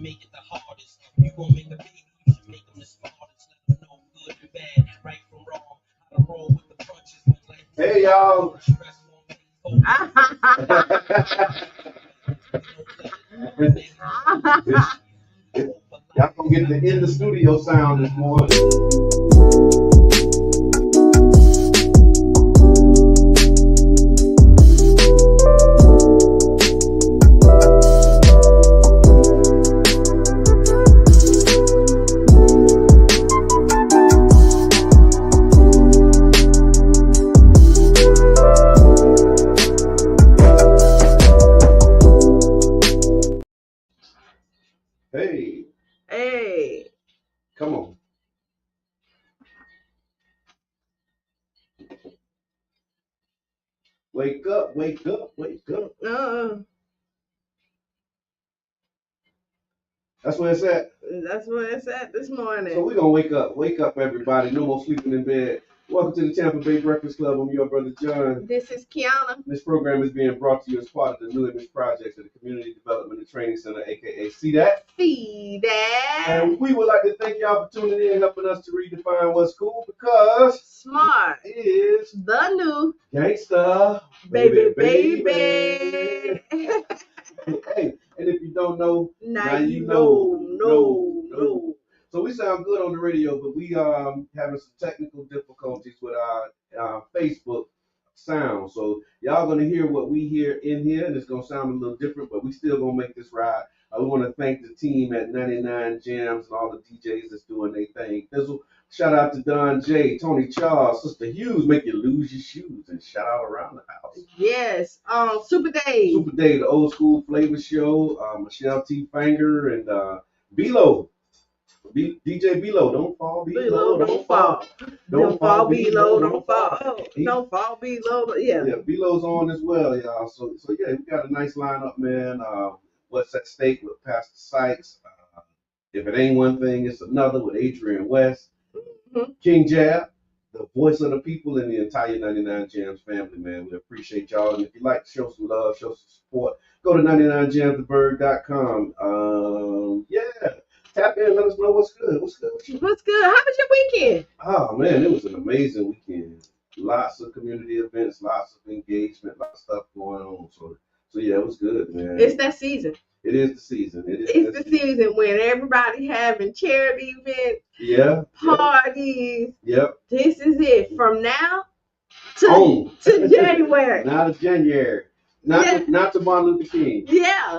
make it the hardest. You gon' make a baby, you should make them the smartest. Let them know good and bad, right from wrong. How to roll with the punches when life. Hey y'all. Y'all gonna get the in the studio sound this morning. Hey. Come on. Wake up, wake up, wake up. That's where it's at. That's where it's at this morning. So we're gonna wake up everybody. No more sleeping in bed. Welcome to the Tampa Bay Breakfast Club. I'm your brother John. This is Qiana. This program is being brought to you as part of the New Image Project of the Community Development and Training Center, aka See That. See That. And we would like to thank y'all for tuning in and helping us to redefine what's cool, because smart is the new gangsta baby. Hey, and if you don't know, now you know. No. So we sound good on the radio, but we having some technical difficulties with our Facebook sound. So y'all gonna hear what we hear in here, and it's gonna sound a little different, but we still gonna make this ride. We want to thank the team at 99 Jams and all the DJs that's doing their thing. Shout out to Don J, Tony Charles, Sister Hughes, make you lose your shoes, and shout out around the house. Yes, Super Dave, the old school flavor show, Michelle T. Fanger, and B-Lo. DJ B-Lo, don't fall, B-Lo, don't fall. Don't fall, B-Lo, don't fall. Don't fall, B-Lo, yeah. Yeah, B-Lo's on as well, y'all. So yeah, we got a nice lineup, man. What's at stake with Pastor Sykes? If it ain't one thing, it's another with Adrian West. Mm-hmm. King Jab, the voice of the people, and the entire 99 Jams family, man. We appreciate y'all. And if you'd like to show some love, show some support, go to 99jamsthebird.com. Yeah. Tap in, let us know what's good. What's good with you? What's good? How was your weekend? Oh, man, it was an amazing weekend. Lots of community events, lots of engagement, lots of stuff going on. So yeah, it was good, man. It's that season. It is the season. It's the season when everybody having charity events, parties. Yep. This is it. From now to January. Now to January. Not to Martin Luther King. Yeah.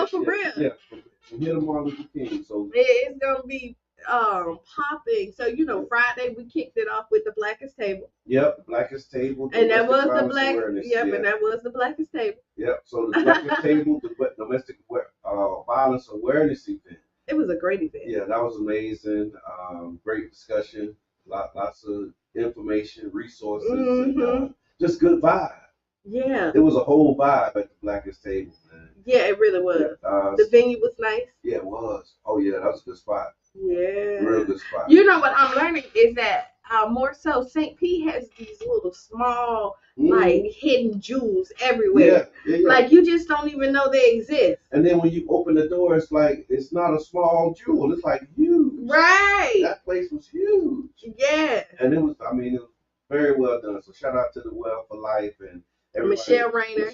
For real. Yeah. From here to Martin Luther King. So it's gonna be popping. So Friday we kicked it off with the Blackest Table. Yep, Blackest Table. And that was the Black. And that was the Blackest Table. Yep. So the Blackest Table, the domestic violence awareness event. It was a great event. Yeah, that was amazing. Great discussion. Lots of information, resources, and just good vibe. Yeah. It was a whole vibe at the Blackest Table, man. Yeah, it really was. The venue was nice. Yeah, it was. Oh yeah, that was a good spot. Yeah. Real good spot. What I'm learning is that more so St. Pete has these little small like hidden jewels everywhere. Yeah. Like you just don't even know they exist. And then when you open the door, it's like it's not a small jewel. It's like huge. Right. That place was huge. Yeah. And it was very well done. So shout out to the Well for Life and Michelle Rayner,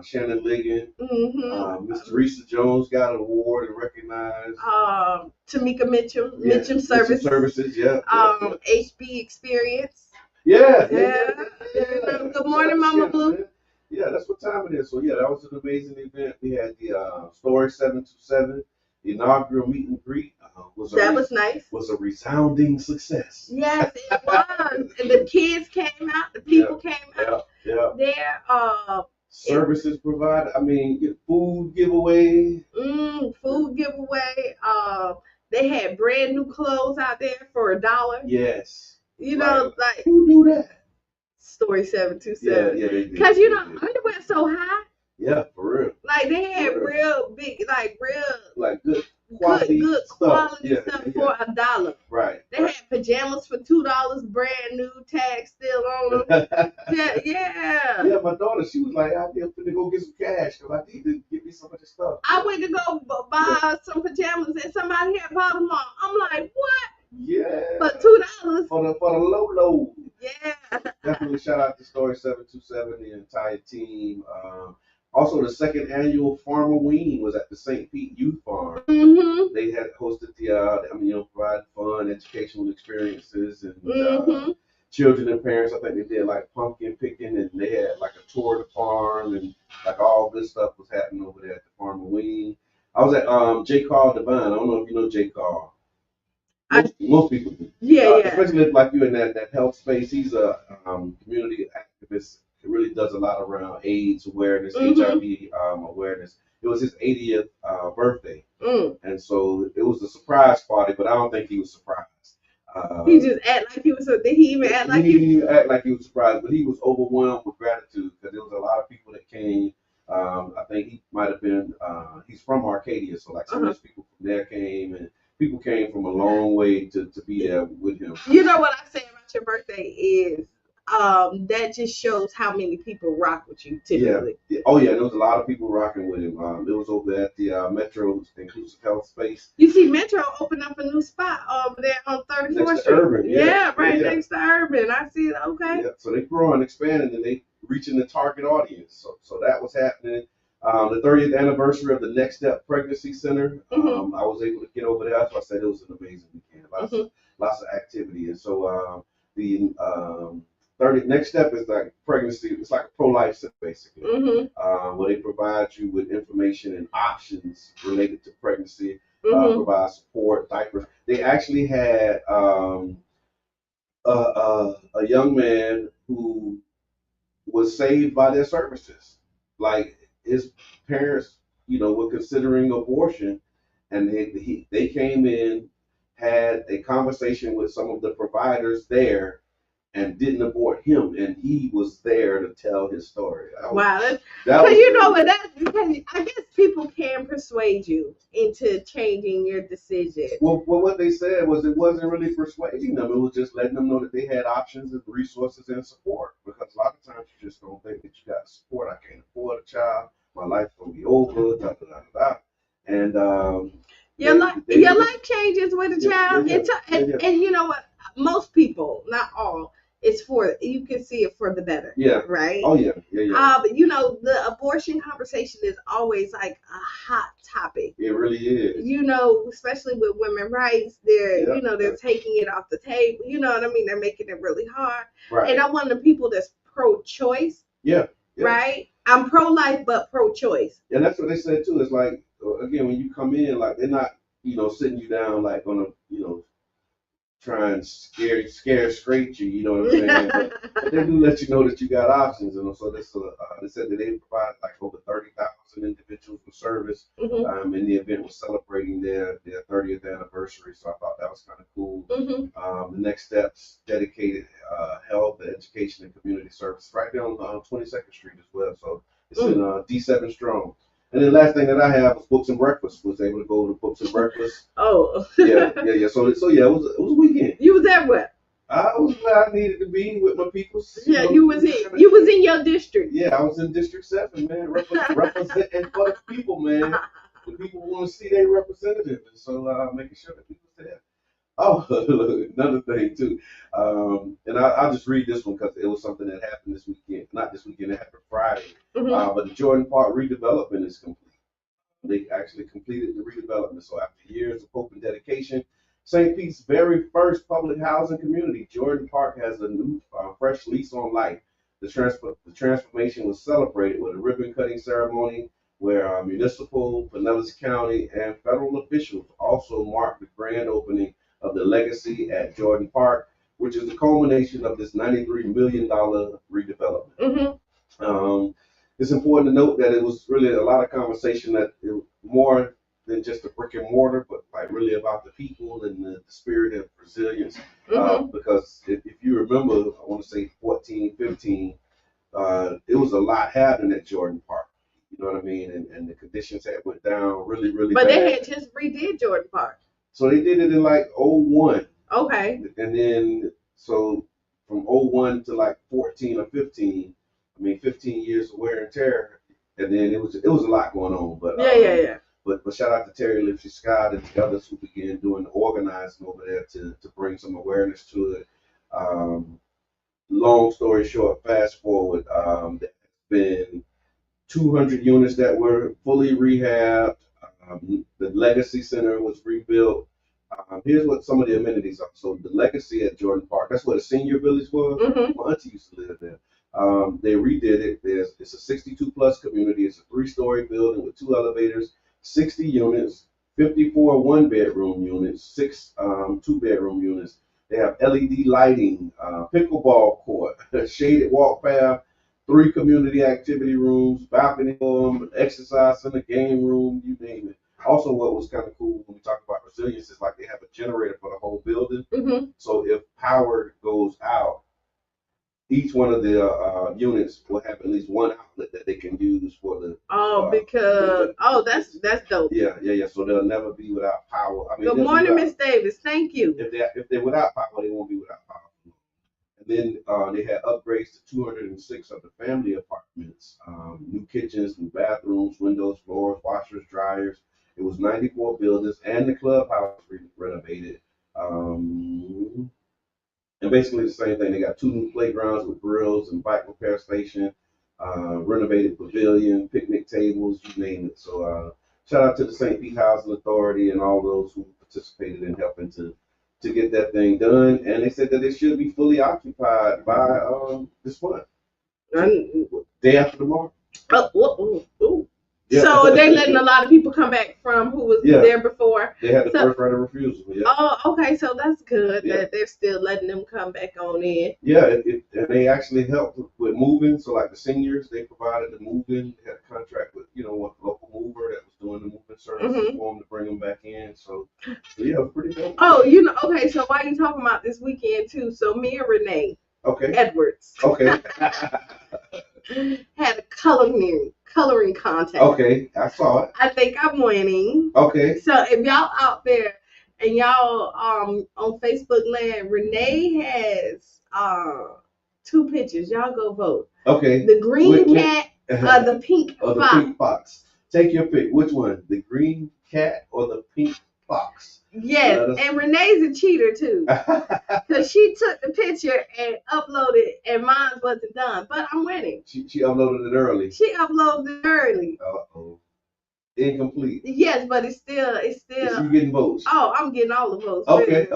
Shannon Ligon, Miss Teresa Jones got an award and recognized. Tamika Mitchum, Mitchum Services, HB Experience. Yeah. Good morning, Mama Blue. Man. Yeah, that's what time it is. So yeah, that was an amazing event. We had the Story 727, the inaugural meet and greet. Was nice. Was a resounding success. Yes, it was. And the kids came out. The people came out. Yeah. There. Services provided. Food giveaway. Food giveaway. They had brand new clothes out there for $1. Yes. Like who do that? Story 727. Yeah, they did. Because underwear's so high. Yeah, for real. Like they had real big, good quality stuff for $1. Right. They had pajamas for $2, brand new, tag still on them. Yeah. Yeah, my daughter, she was like, I'm finna go get some cash because I need to get me some of this stuff. I went to go buy some pajamas and somebody had bought them all. I'm like, what? Yeah. For $2? For the low. Yeah. Definitely shout out to Story 727, the entire team. Also, the second annual Farmerween was at the St. Pete Youth Farm. Mm-hmm. They had hosted provide fun, educational experiences, and Mm-hmm. children and parents. I think they did like pumpkin picking, and they had like a tour of the farm, and like all this stuff was happening over there at the Farmerween. I was at J. Carl Devine. I don't know if you know J. Carl. Most people do. Yeah. Especially if like you in that health space. He's a community activist. He really does a lot around AIDS awareness, HIV awareness. It was his 80th birthday, and so it was a surprise party. But I don't think he was surprised. He just act like he was. Did he even act like he didn't even act like he was surprised? But he was overwhelmed with gratitude because there was a lot of people that came. I think he might have been. He's from Arcadia, so like some of those people from there came, and people came from a long way to be there with him. You know what I say about your birthday is that just shows how many people rock with you typically. Yeah. Oh yeah, there was a lot of people rocking with him. It was over at the Metro Inclusive Health Space. You see, Metro opened up a new spot over there on 34th Street. Urban. Yeah, next to Urban. I see it. Okay. Yeah, so they growing, expanding, and they reaching the target audience. So that was happening. The 30th anniversary of the Next Step Pregnancy Center. I was able to get over there. So I said it was an amazing weekend. Lots of activity, and so the 30 Next Step is like pregnancy. It's like a pro-life center basically, where they provide you with information and options related to pregnancy. Provide support, diapers. They actually had a young man who was saved by their services. Like his parents, were considering abortion, and they came in, had a conversation with some of the providers there, and didn't abort him, and he was there to tell his story. Wow, because you know what? Because I guess people can persuade you into changing your decision. Well, what they said was it wasn't really persuading them; it was just letting them know that they had options and resources and support. Because a lot of times you just don't think that you got support. I can't afford a child. My life's gonna be over. Da da da da. And your life changes with a child. And you know what? Most people, not all. It's you can see it for the better. Yeah. Right? Oh, yeah. But the abortion conversation is always like a hot topic. It really is. Especially with women's rights, they're taking it off the table. You know what I mean? They're making it really hard. Right. And I'm one of the people that's pro-choice. Yeah. Right? I'm pro-life, but pro-choice. And that's what they said, too. It's like, again, when you come in, like, they're not, sitting you down, like, on a, try and scrape you, you know what I'm saying? but they do let you know that you got options, and so they said that they provide like over 30,000 individuals with service, and the event was celebrating their 30th anniversary, so I thought that was kind of cool. The Next Steps dedicated health, education, and community service right there on 22nd Street as well, so it's in D7 Strong. And then the last thing that I have was Books and Breakfast. Was able to go to Books and Breakfast. Oh. Yeah. So yeah, it was a weekend. You was at what? I was where I needed to be with my people. Yeah, you was in your district. Yeah, I was in District 7, man, representing for the people, man. The people want to see their representative, and so making sure that people there. Oh, another thing too, and I'll just read this one because it was something that happened this weekend. Not this weekend; it happened Friday. But the Jordan Park redevelopment is complete. They actually completed the redevelopment. So after years of hope and dedication, St. Pete's very first public housing community, Jordan Park, has a new, fresh lease on life. The transformation was celebrated with a ribbon cutting ceremony where municipal, Pinellas County, and federal officials also marked the grand opening of the Legacy at Jordan Park, which is the culmination of this $93 million redevelopment. It's important to note that it was really a lot of conversation that it was more than just a brick and mortar, but like really about the people and the spirit of resilience. Because if you remember, I want to say 14, 15, it was a lot happening at Jordan Park. You know what I mean? And the conditions had went down really, really bad. But they bad. had just redid Jordan Park. So they did it in like 01. Okay. And then so from 01 to like 14 or 15, 15 years of wear and tear, and then it was a lot going on. But yeah. But shout out to Terry Lipsy Scott and the others who began doing the organizing over there to bring some awareness to it. Long story short, fast forward, there's been 200 units that were fully rehabbed. The Legacy Center was rebuilt. Here's what some of the amenities are. So the Legacy at Jordan Park, that's where the senior village was. Mm-hmm. My auntie used to live there. They redid it. It's a 62 plus community. It's a 3-story building with 2 elevators, 60 units, 54 1-bedroom units, 6 2-bedroom units. They have LED lighting, pickleball court, shaded walk path, 3 community activity rooms, balcony room, exercise center, game room, you name it. Also, what was kind of cool when we talk about resilience is like they have a generator for the whole building. Mm-hmm. So if power goes out, each one of the units will have at least one outlet that they can use for the. That's dope. Yeah. So they'll never be without power. Good morning, Miss Davis. Thank you. If they're without power, they won't be without power. And then they had upgrades to 206 of the family apartments, new kitchens, new bathrooms, windows, floors, washers, dryers. It was 94 buildings, and the clubhouse renovated. And basically the same thing. They got 2 new playgrounds with grills and bike repair station, renovated pavilion, picnic tables, you name it. So shout out to the St. Pete Housing Authority and all those who participated in helping to get that thing done. And they said that it should be fully occupied by this month. Day after tomorrow. Yeah. So they're letting a lot of people come back from who was there before. They had the first right of refusal. Yeah. Oh, okay. So that's good that they're still letting them come back on in. Yeah, and they actually helped with moving. So like the seniors, they provided the moving. They had a contract with one local mover that was doing the moving services for them to bring them back in. So yeah, it was pretty good. Oh, okay. So why are you talking about this weekend too? So me and Renee. Okay. Edwards. Okay. Had a coloring contest. Okay, I saw it. I think I'm winning. Okay. So if y'all out there and y'all on Facebook land, Renee has 2 pictures. Y'all go vote. Okay. The green cat or the pink fox. The pink fox. Take your pick. Which one? The green cat or the pink fox? Yes, and Renee's a cheater too, because she took the picture and uploaded, and mine wasn't done. But I'm winning. She uploaded it early. Uh-oh. Incomplete. Yes, but it's still. Is you getting votes? Oh, I'm getting all the votes. Okay.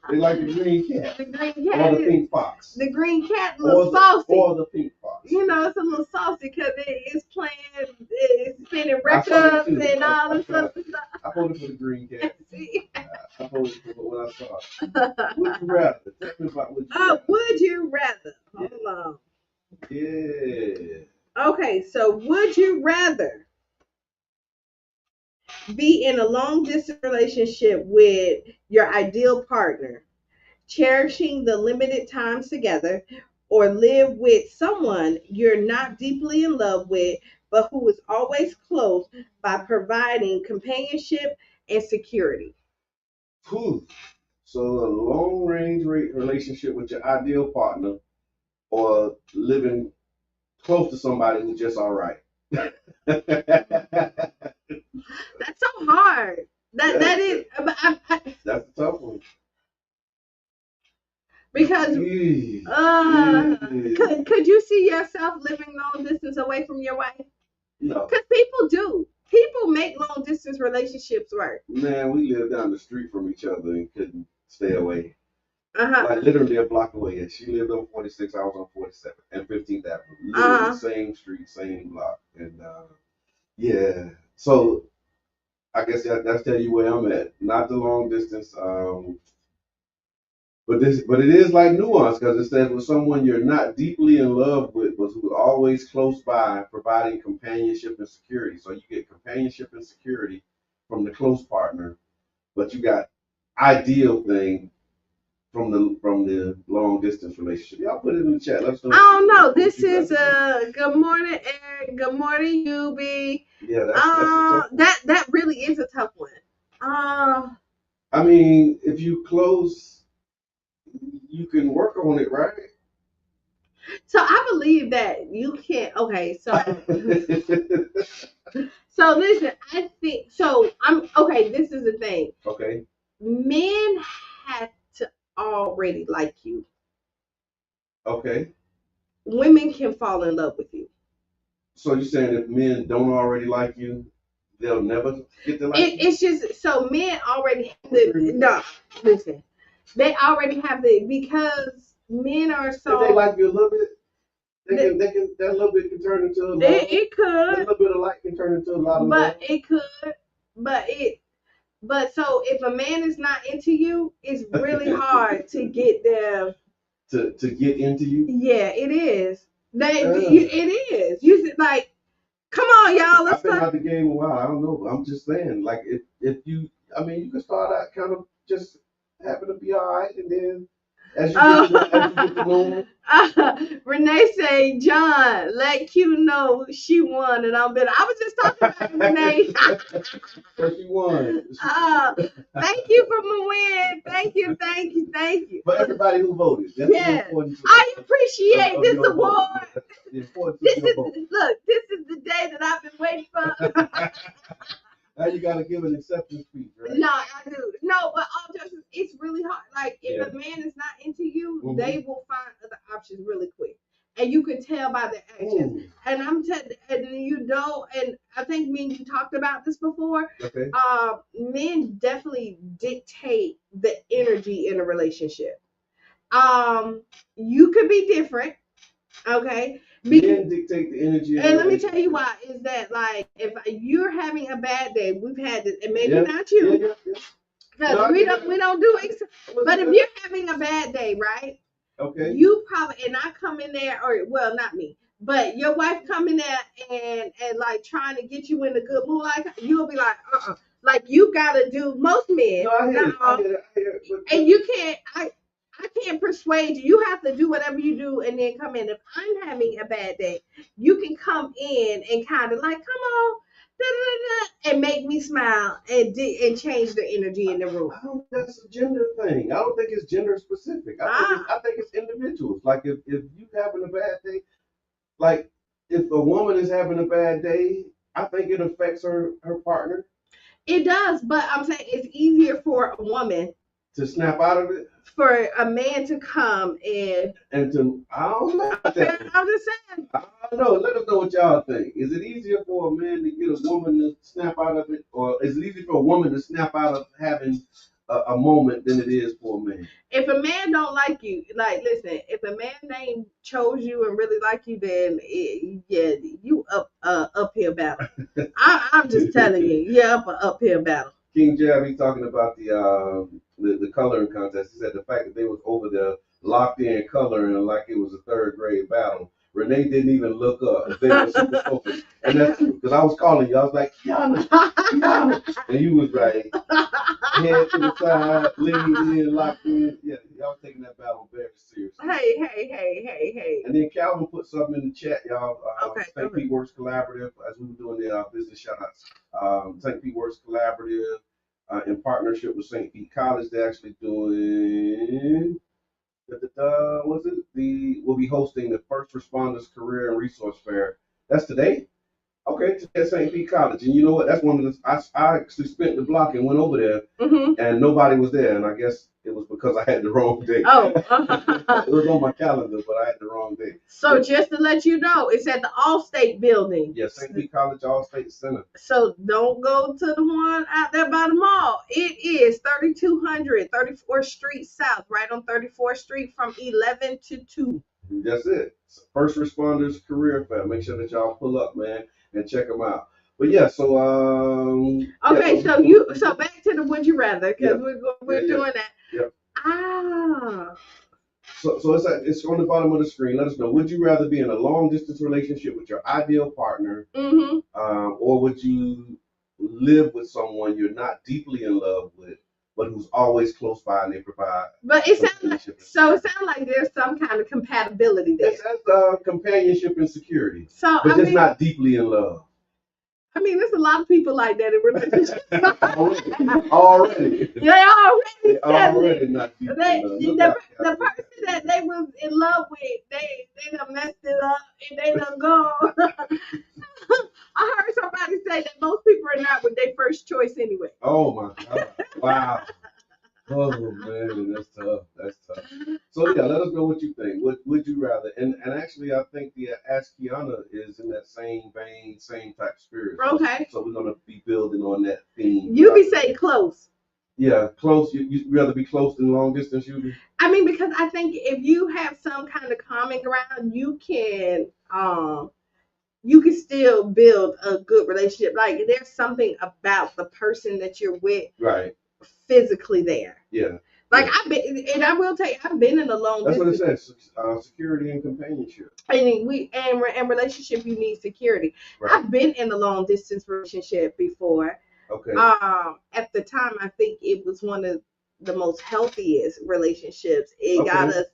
They like the green cat. The green cat. Or the pink fox. The green cat a little saucy. Or the pink fox. It's a little saucy because it's playing, it's spinning records and all this stuff. I voted for the green cat. I voted for what I saw. Would you rather? Tell me about would you rather? Hold on. Yeah. Okay, so would you rather be in a long distance relationship with your ideal partner, cherishing the limited times together, or live with someone you're not deeply in love with, but who is always close by providing companionship and security? So a long range relationship with your ideal partner, or living close to somebody who's just all right. That's so hard. That is. That's a tough one. Because could you see yourself living long distance away from your wife? No. Because people do. People make long distance relationships work. Man, we lived down the street from each other and couldn't stay away. Like literally a block away. She lived on 46, I was on 47 and 15th Avenue. Literally same street, same block. And yeah. So I guess that's tell you where I'm at. Not the long distance. But it is like nuance, because it says with someone you're not deeply in love with, but who's always close by, providing companionship and security. So you get companionship and security from the close partner, but you got ideal thing from the long distance relationship. Y'all put it in the chat. Let us know. I don't know. This is good morning, Eric. Good morning, Yubi. Yeah, that's a tough one. That really is a tough one. I mean, if you close, you can work on it, right? So I believe that you can't. Okay, so listen. I think so. I'm okay. This is the thing. Okay. Men have to already like you. Okay. Women can fall in love with you. So you're saying if men don't already like you, they'll never get to like you? It's just so men already have the no. Listen, they already have the because men are If they so. like you a little bit, they can that little bit can turn into a love. It That could, little bit of like can turn into a lot of love. but it could, but it. But so if a man is not into you, it's really hard to get them. To get into you. Yeah, it is. Yeah. It is. You like, come on, y'all. Let's I've been start. out the game a while. I don't know. I'm just saying, like, if you, I mean, you can start out kind of just happen to be all right, and then as you get to know them, Renee say, John, let Q know she won, and I'm better. I was just talking about you, Renee. so she won. Thank you for my win. Thank you. For everybody who voted, that's the Yeah, importance I of, appreciate of this your vote. award. The importance This of your is vote. look. This is the day that I've been waiting for. Now you gotta give an acceptance speech, right? No, I do. No, but all just it's really hard. Like if Yeah. a man is not into you, Mhm. they will find other options really quick, and you can tell by their actions. And I'm telling, and you know, and I think me and you talked about this before. Okay. Men definitely dictate the energy in a relationship. You could be different, okay? Men dictate the energy. And let me tell you why is that like if you're having a bad day, we've had this, and maybe not you, because No, we don't do it. But if you're having a bad day, right? Okay. You probably and I come in there, or well, not me, but your wife come in there and like trying to get you in a good mood, like you'll be like, like you gotta do most men, No, I hear not it. all, I hear it. and you can't. I can't persuade you. You have to do whatever you do and then come in. If I'm having a bad day, you can come in and kind of like, come on, da, da, da, and make me smile and change the energy in the room. I don't think that's a gender thing. I don't think it's gender specific. I think it's individuals. Like if you having a bad day, like if a woman is having a bad day, I think it affects her partner. It does, but I'm saying it's easier for a woman to snap out of it, for a man to come and to I don't know about that. I'm just saying. I don't know. Let us know what y'all think. Is it easier for a man to get a woman to snap out of it, or is it easier for a woman to snap out of having a moment than it is for a man? If a man don't like you, like listen, if a man name chose you and really like you, then yeah, you uphill battle. I'm just telling you, you're up an uphill battle. King Jab, he's talking about the coloring contest. He said the fact that they was over there locked in coloring like it was a third grade battle. Renee didn't even look up. They were super focused. And that's true, because I was calling you. I was like, Qiana, Qiana. And you was right. Head to the side, leaning in, locked in. Yeah, y'all taking that battle very seriously. Hey. And then Calvin put something in the chat, y'all. Okay. St. Pete Works Collaborative, as we were doing the business shout outs. St. Pete Works Collaborative, in partnership with St. Pete College, they're actually doing, was it? We'll be hosting the First Responders Career and Resource Fair. That's today? Okay, at St. Pete College. And you know what? That's one of the, I actually spent the block and went over there, and nobody was there. And I guess it was because I had the wrong day. Oh. It was on my calendar, but I had the wrong day. So just to let you know, it's at the Allstate building. Yeah, St. Pete College Allstate Center. So don't go to the one out there by the mall. It is 3200 34th Street South, right on 34th Street from 11 to 2. That's it. First Responders Career Fair. Make sure that y'all pull up, man, and check them out. But yeah, so okay, yeah. So back to the would you rather, because we're doing that. Yep. Ah. So it's on the bottom of the screen. Let us know. Would you rather be in a long distance relationship with your ideal partner, or would you live with someone you're not deeply in love with, but who's always close by and they provide? But it sounds like there's some kind of compatibility there. That's companionship and security. So but just not deeply in love. I mean, there's a lot of people like that in relationships. Already. They already Not deep they, in the, love. the person that they was in love with, they done messed it up and they done gone. I heard somebody say that most people are not with their first choice anyway. Oh my God. Wow. Oh man, that's tough. That's tough. So yeah, let us know what you think. Would you rather? And actually, I think the Ask Qiana is in that same vein, same type of spirit. Okay. So we're gonna be building on that theme. You be saying close. Yeah, close. You rather be close than long distance, you be? I mean, because I think if you have some kind of common ground, you can still build a good relationship. Like there's something about the person that you're with, right, physically there. Yeah. Like I've been, and I will tell you, I've been in a long That's distance. what it says. Security and companionship. And relationship, you need security. Right. I've been in a long distance relationship before. Okay. At the time, I think it was one of the most healthiest relationships. It got us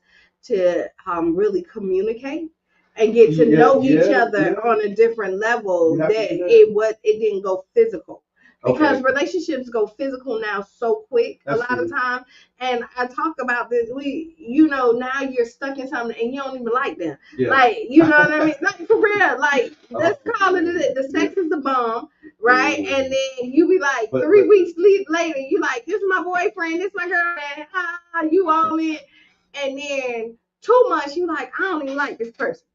to really communicate and get to know each other on a different level. It didn't go physical. Because relationships go physical now so quick. That's a lot of time. And I talk about this. Now you're stuck in something and you don't even like them. Yeah. Like, you know what I mean? Like, for real. Like, let's call it the sex is the bomb, right? Mm. And then you be like, 3 weeks later, you like, this is my boyfriend, this is my girlfriend. You all in. And then 2 months, you like, I don't even like this person.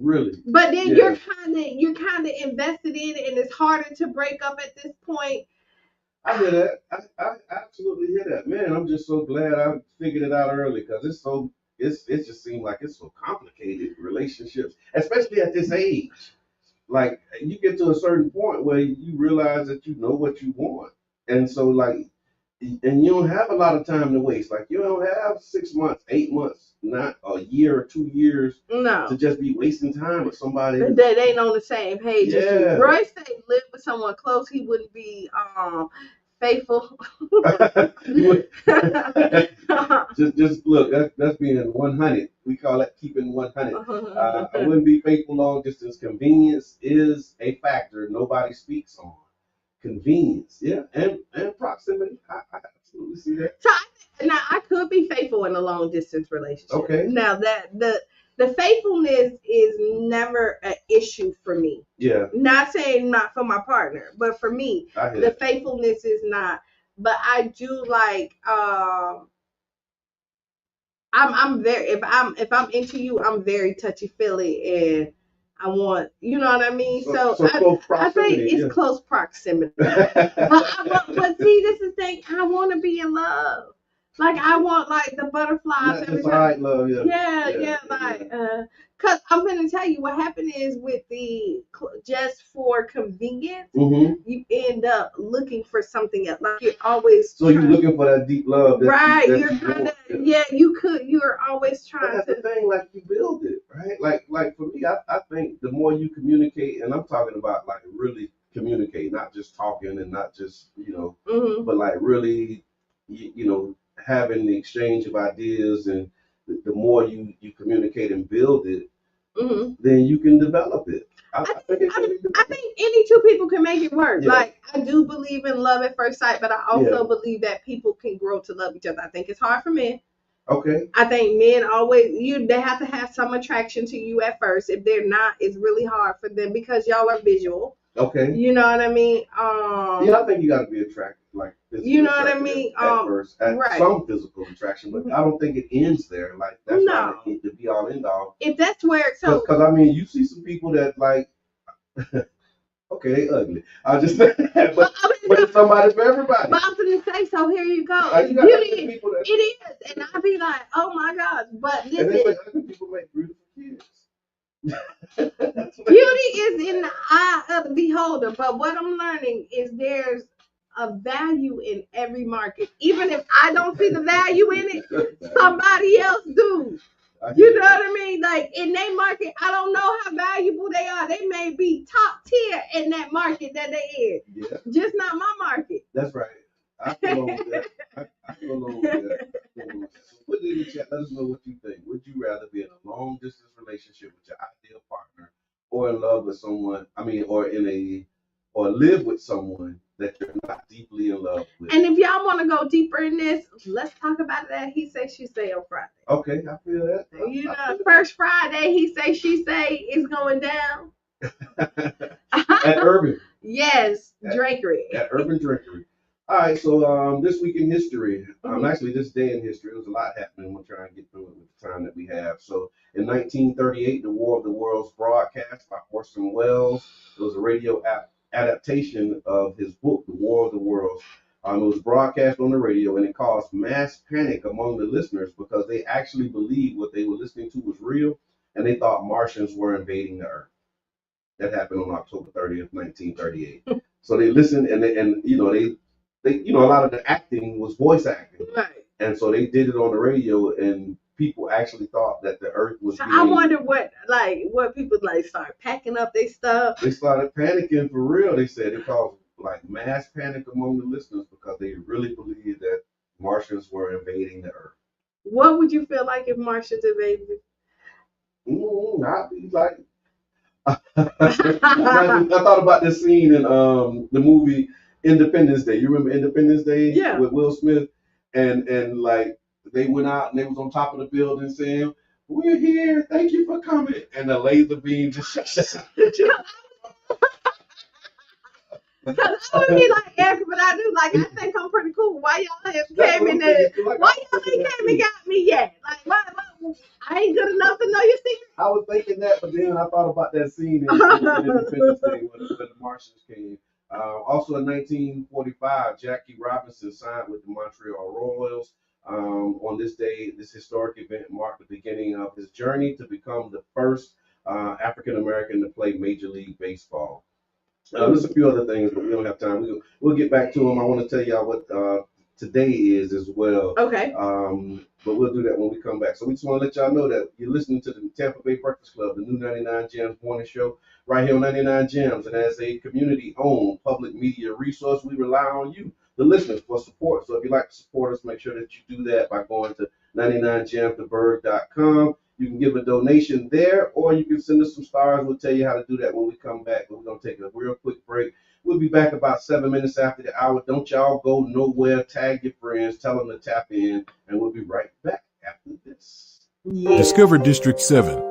Really? But then you're kind of invested in it, and it's harder to break up at this point. I hear that. I absolutely hear that. Man, I'm just so glad I figured it out early because it just seemed like it's so complicated, relationships, especially at this age. Like you get to a certain point where you realize that you know what you want. And so and you don't have a lot of time to waste. Like you don't have 6 months, 8 months, not a year or 2 years to just be wasting time with somebody that ain't on the same page as you. Roy said live with someone close, he wouldn't be faithful. just look, that's being 100. We call that keeping 100. I wouldn't be faithful long distance. Convenience is a factor nobody speaks on. Convenience, yeah, and proximity. I absolutely see that. So now I could be faithful in a long distance relationship. Okay. Now that the faithfulness is never an issue for me. Yeah. Not saying not for my partner, but for me, the faithfulness is not. But I do like I'm very if I'm into you, I'm very touchy feely and I want, you know what I mean? So I think it's close proximity. but see, this is the thing. I want to be in love. Like, I want, like, the butterflies every time. Right, love, Because I'm going to tell you what happened is with the just for convenience, you end up looking for something else. Like, you're always you're looking for that deep love. Right. You're always trying to. That's the thing, like, you build it, right? Like for me, I think the more you communicate, and I'm talking about, like, really communicate, not just talking and not just, but, like, really, having the exchange of ideas, and the more you communicate and build it, then you can develop it. I think any two people can make it work. Yeah. Like, I do believe in love at first sight, but I also believe that people can grow to love each other. I think it's hard for men. Okay. I think men always they have to have some attraction to you at first. If they're not, it's really hard for them because y'all are visual. Okay. You know what I mean? I think you got to be attracted, like, you know what I mean? At first, some physical attraction, but I don't think it ends there. Like, that's not the be all end all. If that's where, because I mean, you see some people that like, okay, they ugly. I just, but it's somebody for everybody. But I'm gonna say, so here you go. Beauty, it is, and I be like, oh my gosh, but listen. And then ugly people make beautiful kids. Beauty is in the eye of the beholder, but what I'm learning is there's a value in every market. Even if I don't see the value in it, somebody else do. You know what I mean? Like, in their market, I don't know how valuable they are. They may be top tier in that market that they in. Yeah. Just not my market. That's right. I feel along with that. I feel along with that. So put it in the chat. Let us know what you think. Would you rather be in a long distance relationship with your ideal partner, or in love with someone? I mean, or live with someone that you're not deeply in love with. And if y'all want to go deeper in this, let's talk about that. He say, she say on Friday. Okay, I feel that. You know, first Friday, he say, she say is going down. At Urban. Yes, Drakery. At Urban Drakery. All right, so this week in history, actually this day in history, there was a lot happening. We'll try and get through it with the time that we have. So in 1938, The War of the Worlds broadcast by Orson Welles. It was a radio adaptation of his book, The War of the Worlds. It was broadcast on the radio, and it caused mass panic among the listeners because they actually believed what they were listening to was real, and they thought Martians were invading the Earth. That happened on October 30th, 1938. So they listened, and a lot of the acting was voice acting, Right. And so they did it on the radio, and people actually thought that the Earth was. I wonder what people start packing up their stuff. They started panicking for real. They said it caused mass panic among the listeners because they really believed that Martians were invading the Earth. What would you feel like if Martians invaded? I'd be like. I thought about this scene in the movie Independence Day. You remember Independence Day? Yeah. With Will Smith, and they went out and they was on top of the building saying, "We're here, thank you for coming," and the laser beam just shut down. Because I would be like Erica, but I think I'm pretty cool. Why y'all have came in there? Why y'all ain't came and got me yet? Why I ain't good enough to know your secret? I was thinking that, but then I thought about that scene in Independence Day when the Martians came. Also in 1945, Jackie Robinson signed with the Montreal Royals. On this day, this historic event marked the beginning of his journey to become the first African American to play Major League Baseball. There's a few other things, but we don't have time. We'll get back to them. I want to tell y'all what today is as well. Okay. But we'll do that when we come back. So we just want to let y'all know that you're listening to the Tampa Bay Breakfast Club, the new 99 Gems morning show, right here on 99 Gems. And as a community-owned public media resource, we rely on you, the listeners, for support. So if you'd like to support us, make sure that you do that by going to 99gemstheberg.com. You can give a donation there, or you can send us some stars. We'll tell you how to do that when we come back. But we're going to take a real quick break. We'll be back about 7 minutes after the hour. Don't y'all go nowhere. Tag your friends. Tell them to tap in. And we'll be right back after this. Yeah. Discover District 7,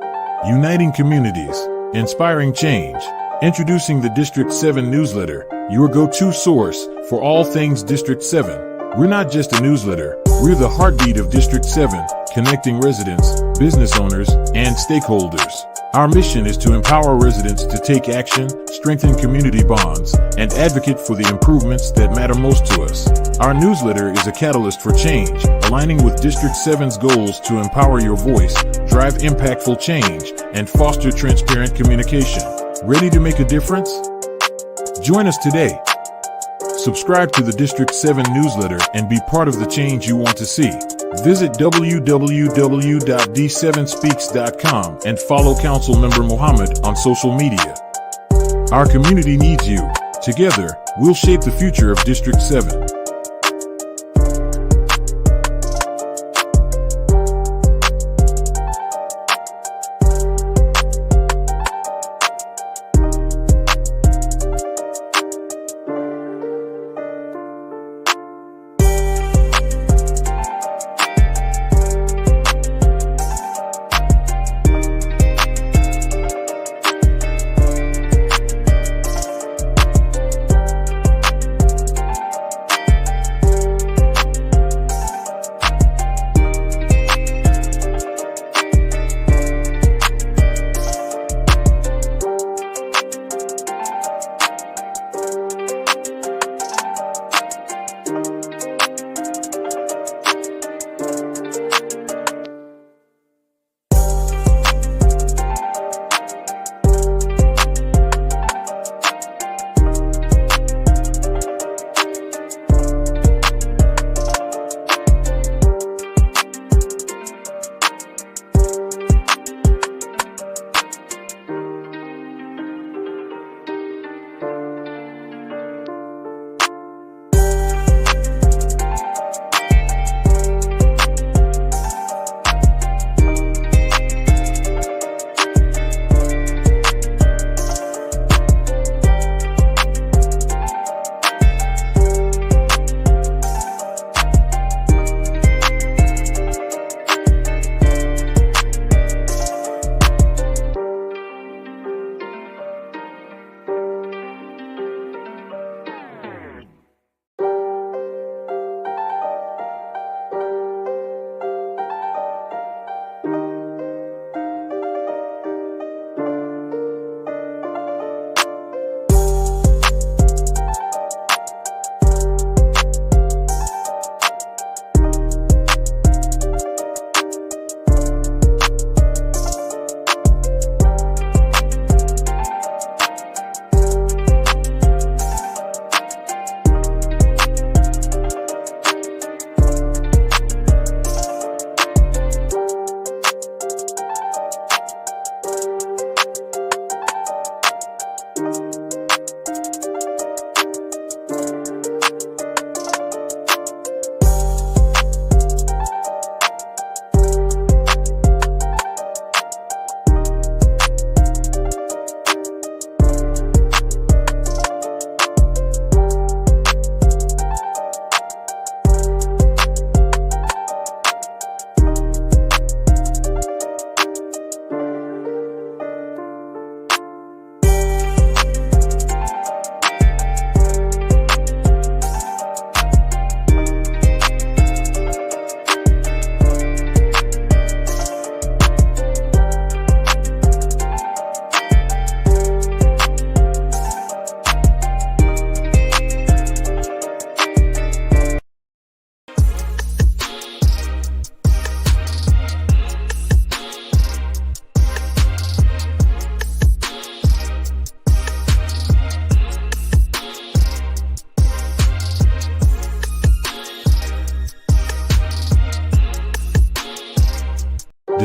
uniting communities, inspiring change. Introducing the District 7 newsletter, your go-to source for all things District 7. We're not just a newsletter. We're the heartbeat of District 7, connecting residents, business owners, and stakeholders. Our mission is to empower residents to take action, strengthen community bonds, and advocate for the improvements that matter most to us. Our newsletter is a catalyst for change, aligning with District 7's goals to empower your voice, drive impactful change, and foster transparent communication. Ready to make a difference? Join us today. Subscribe to the District 7 newsletter and be part of the change you want to see. Visit www.d7speaks.com and follow Councilmember Mohammed on social media. Our community needs you. Together, we'll shape the future of District 7.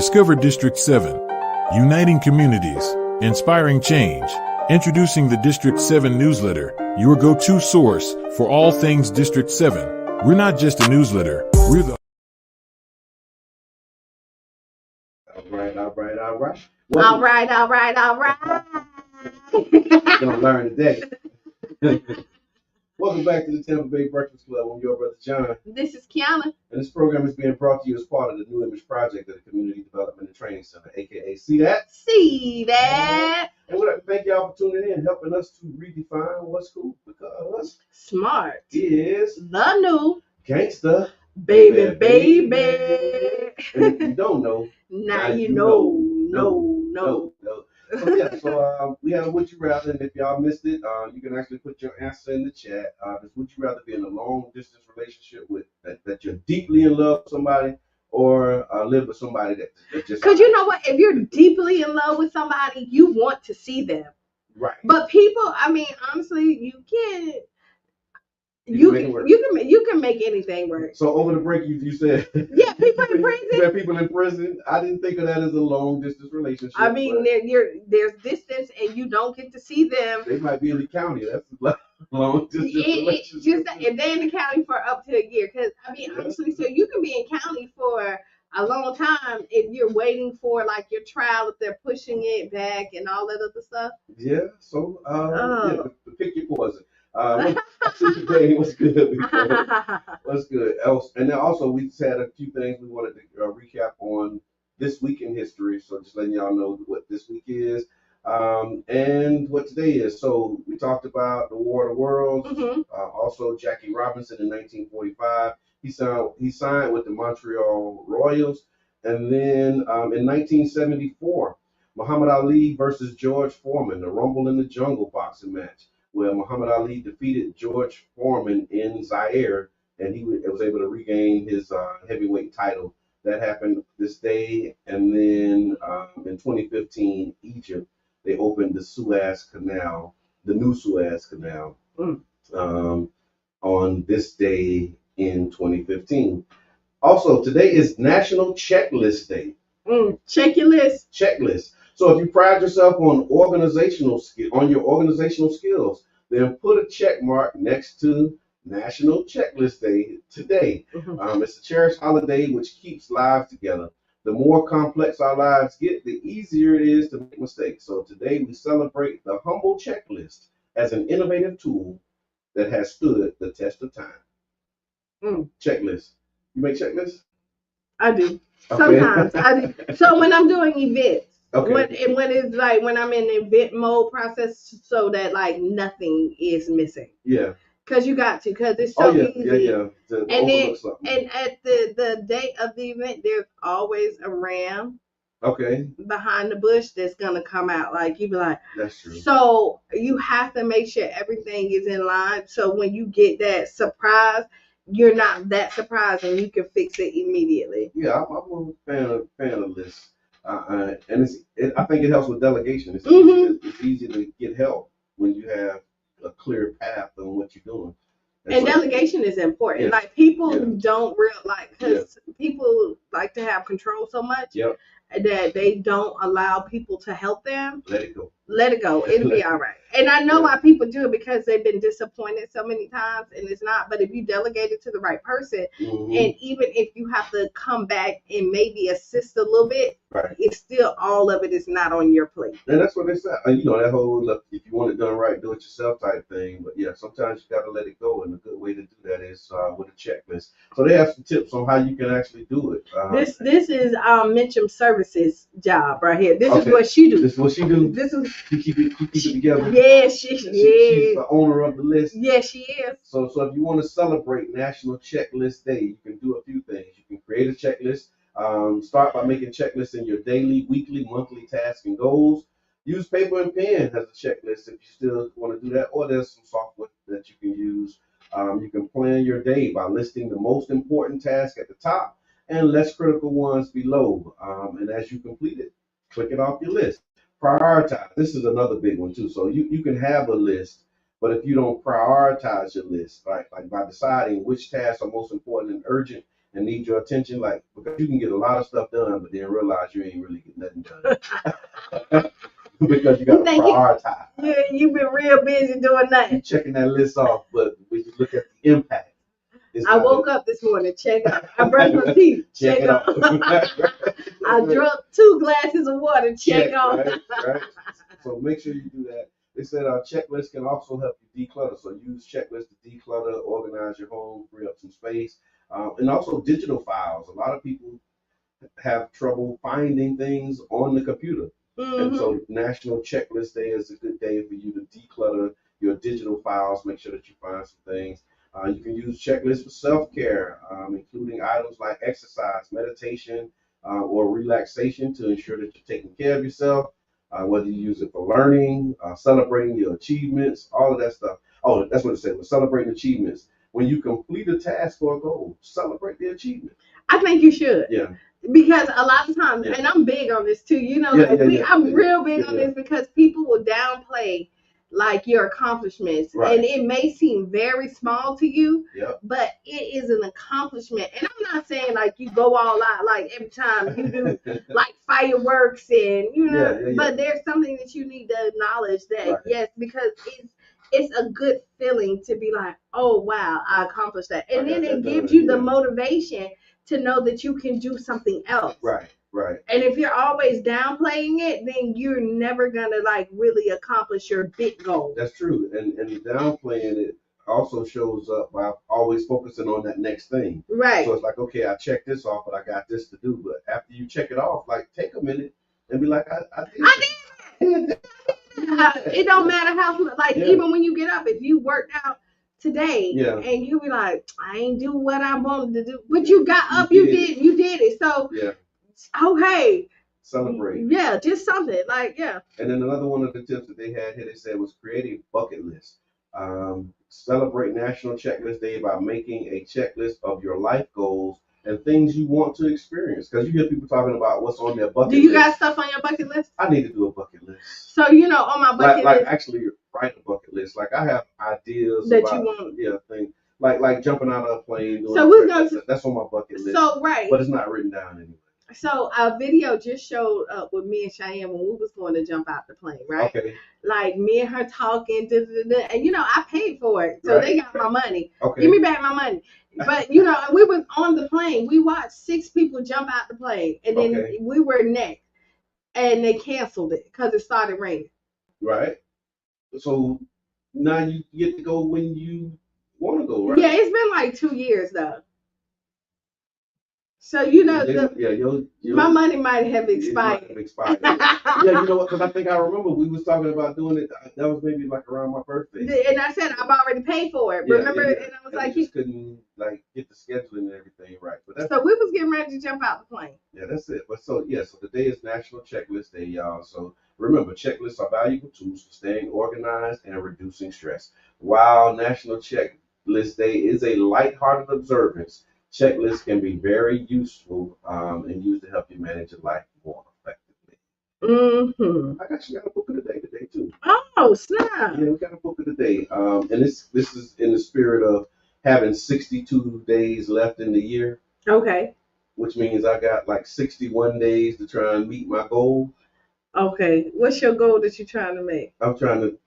Discover District 7, uniting communities, inspiring change. Introducing the District 7 newsletter, your go-to source for all things District 7. We're not just a newsletter, we're the... All right, all right, all right. All right, all right, all right. You're gonna learn today. Welcome back to the Tampa Bay Breakfast Club. I'm your brother John, This is Qiana. and this program is being brought to you as part of the New Image Project of the Community Development and Training Center, aka See That. See that? And we'd like to thank y'all for tuning in, helping us to redefine what's cool, because Smart. is The new gangsta. baby. And if you don't know, Now you know. No. So yeah, so we have a Would You Rather, and if y'all missed it, you can actually put your answer in the chat. Would you rather be in a long distance relationship with that you're deeply in love with somebody, or live with somebody that just... Because you know what? If you're deeply in love with somebody, you want to see them. Right. But people, I mean, honestly, you can make anything work. So over the break, you said... Yeah, people in prison. You said people in prison. I didn't think of that as a long distance relationship. I mean, there's distance and you don't get to see them. They might be in the county. That's a long distance relationship. If they're in the county for up to a year. Because, I mean, honestly, so you can be in county for a long time if you're waiting for, like, your trial, if they're pushing it back and all that other stuff. Yeah, so, pick your poison. Today was good. What's good? And then also we just had a few things we wanted to recap on this week in history. So just letting y'all know what this week is, and what today is. So we talked about the War of the Worlds. Also Jackie Robinson in 1945. He signed with the Montreal Royals, and then in 1974, Muhammad Ali versus George Foreman, the Rumble in the Jungle boxing match, where Muhammad Ali defeated George Foreman in Zaire, and he was able to regain his heavyweight title. That happened this day. And then in 2015, Egypt, they opened the Suez Canal, the new Suez Canal, on this day in 2015. Also, today is National Checklist Day. Check your list. Checklist. So if you pride yourself on your organizational skills, then put a check mark next to National Checklist Day today. It's a cherished holiday which keeps lives together. The more complex our lives get, the easier it is to make mistakes. So today we celebrate the humble checklist as an innovative tool that has stood the test of time. Checklist. You make checklists? I do. Okay. Sometimes I do. So when I'm doing events, okay. when it's like when I'm in the event mode process, so that like nothing is missing. Yeah. Because you got to, because it's so easy. Yeah. And then, and at the date of the event, there's always a ram. Okay. Behind the bush that's gonna come out. Like you be like, that's true. So you have to make sure everything is in line. So when you get that surprise, you're not that surprised and you can fix it immediately. Yeah, I'm a fan of lists. And I think it helps with delegation. It's easy to get help when you have a clear path on what you're doing. And delegation is important. Yes. Like people don't realize, because people like to have control so much that they don't allow people to help them. Let it go. Let it go. It'll be all right. And I know why people do it, because they've been disappointed so many times, and it's not. But if you delegate it to the right person, and even if you have to come back and maybe assist a little bit, it's still all of it is not on your plate. And that's what they said. That whole if you want it done right, do it yourself type thing. But yeah, sometimes you got to let it go, and a good way to do that is with a checklist. So they have some tips on how you can actually do it. This is Mitchum Services job right here. This is what she do. This is what she do. This is keep it together. Yeah, she's the owner of the list. Yes, she is. So if you want to celebrate National Checklist Day, you can do a few things. You can create a checklist. Start by making checklists in your daily, weekly, monthly tasks and goals. Use paper and pen as a checklist if you still want to do that, or there's some software that you can use. You can plan your day by listing the most important tasks at the top and less critical ones below. And as you complete it, click it off your list. Prioritize. This is another big one too. So you can have a list, but if you don't prioritize your list, like by deciding which tasks are most important and urgent and need your attention, like, because you can get a lot of stuff done, but then realize you ain't really get nothing done because you got to prioritize. Yeah, you've been real busy doing You're nothing. checking that list off, but when you look at the impact, I woke up this morning, check up. I brushed my teeth, check up. I drank 2 glasses of water, check off. Right. So make sure you do that. They said our checklist can also help you declutter. So use checklists to declutter, organize your home, free up some space, and also digital files. A lot of people have trouble finding things on the computer. And so National Checklist Day is a good day for you to declutter your digital files, make sure that you find some things. You can use checklists for self-care, including items like exercise, meditation, or relaxation to ensure that you're taking care of yourself, whether you use it for learning, celebrating your achievements, all of that stuff. Oh, that's what it said, celebrating achievements. When you complete a task or a goal, celebrate the achievement. I think you should. Yeah. Because a lot of times, and I'm big on this too, I'm real big on this because people will downplay like your accomplishments, and it may seem very small to you, but it is an accomplishment. And I'm not saying like you go all out like every time you do like fireworks and but there's something that you need to acknowledge that yes, because it's a good feeling to be like, oh wow, I accomplished that, and then it gives you the motivation to know that you can do something else. Right. And if you're always downplaying it, then you're never gonna like really accomplish your big goal. That's true. And downplaying it also shows up by always focusing on that next thing. Right. So it's like, okay, I checked this off, but I got this to do. But after you check it off, like take a minute and be like, I did it. It don't matter how even when you get up, if you worked out today and you be like, I ain't do what I wanted to do, but you got up, you did it. So okay, celebrate. Yeah, just something like And then another one of the tips that they had here, they said was create a bucket list. Celebrate National Checklist Day by making a checklist of your life goals and things you want to experience. Because you hear people talking about what's on their bucket list. Do you got stuff on your bucket list? I need to do a bucket list. So, on my bucket list. Like actually write a bucket list. Like I have ideas that about, you want. Things. Like jumping out of a plane. That's on my bucket list. So, right. But it's not written down anyway. So a video just showed up with me and Qiana when we was going to jump out the plane, right? Okay. Like me and her talking, and I paid for it, so they got my money. Okay. Give me back my money. But we was on the plane. We watched 6 people jump out the plane, and then we were next, and they canceled it because it started raining. Right. So now you get to go when you want to go, right? Yeah, it's been like 2 years though. So my money might have expired. Yeah, you know what? Because I think I remember we was talking about doing it. That was maybe like around my birthday. And I said I've already paid for it. Remember? And I was like, you just couldn't get the scheduling and everything right. But so we was getting ready to jump out the plane. Yeah, that's it. But so today is National Checklist Day, y'all. So remember, checklists are valuable tools for staying organized and reducing stress. While National Checklist Day is a lighthearted observance, checklists can be very useful and used to help you manage your life more effectively. I actually got a book of the day today too. Oh, snap! Yeah, we got a book of the day, and this is in the spirit of having 62 days left in the year. Okay. Which means I got like 61 days to try and meet my goal. Okay, what's your goal that you're trying to make? I'm trying to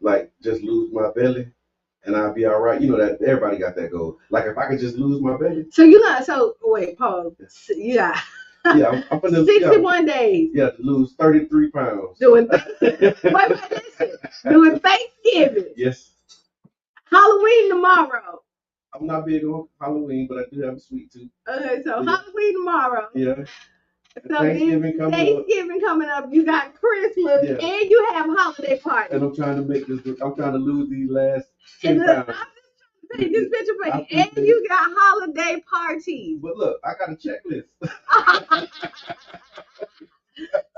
just lose my belly. And I'll be all right. You know that everybody got that goal. Like if I could just lose my belly. So wait, pause. Yeah. Yeah, I'm gonna 61 days. Yeah, to lose 33 pounds. Doing Thanksgiving. Doing Thanksgiving. Yes. Halloween tomorrow. I'm not big on Halloween, but I do have a sweet tooth. Okay, so Halloween tomorrow. Yeah. So Thanksgiving coming up. You got Christmas and you have holiday parties. And I'm trying to make this. I'm trying to lose these last 10 pounds. I'm take this picture for you. And you got holiday parties. But look, I got a checklist.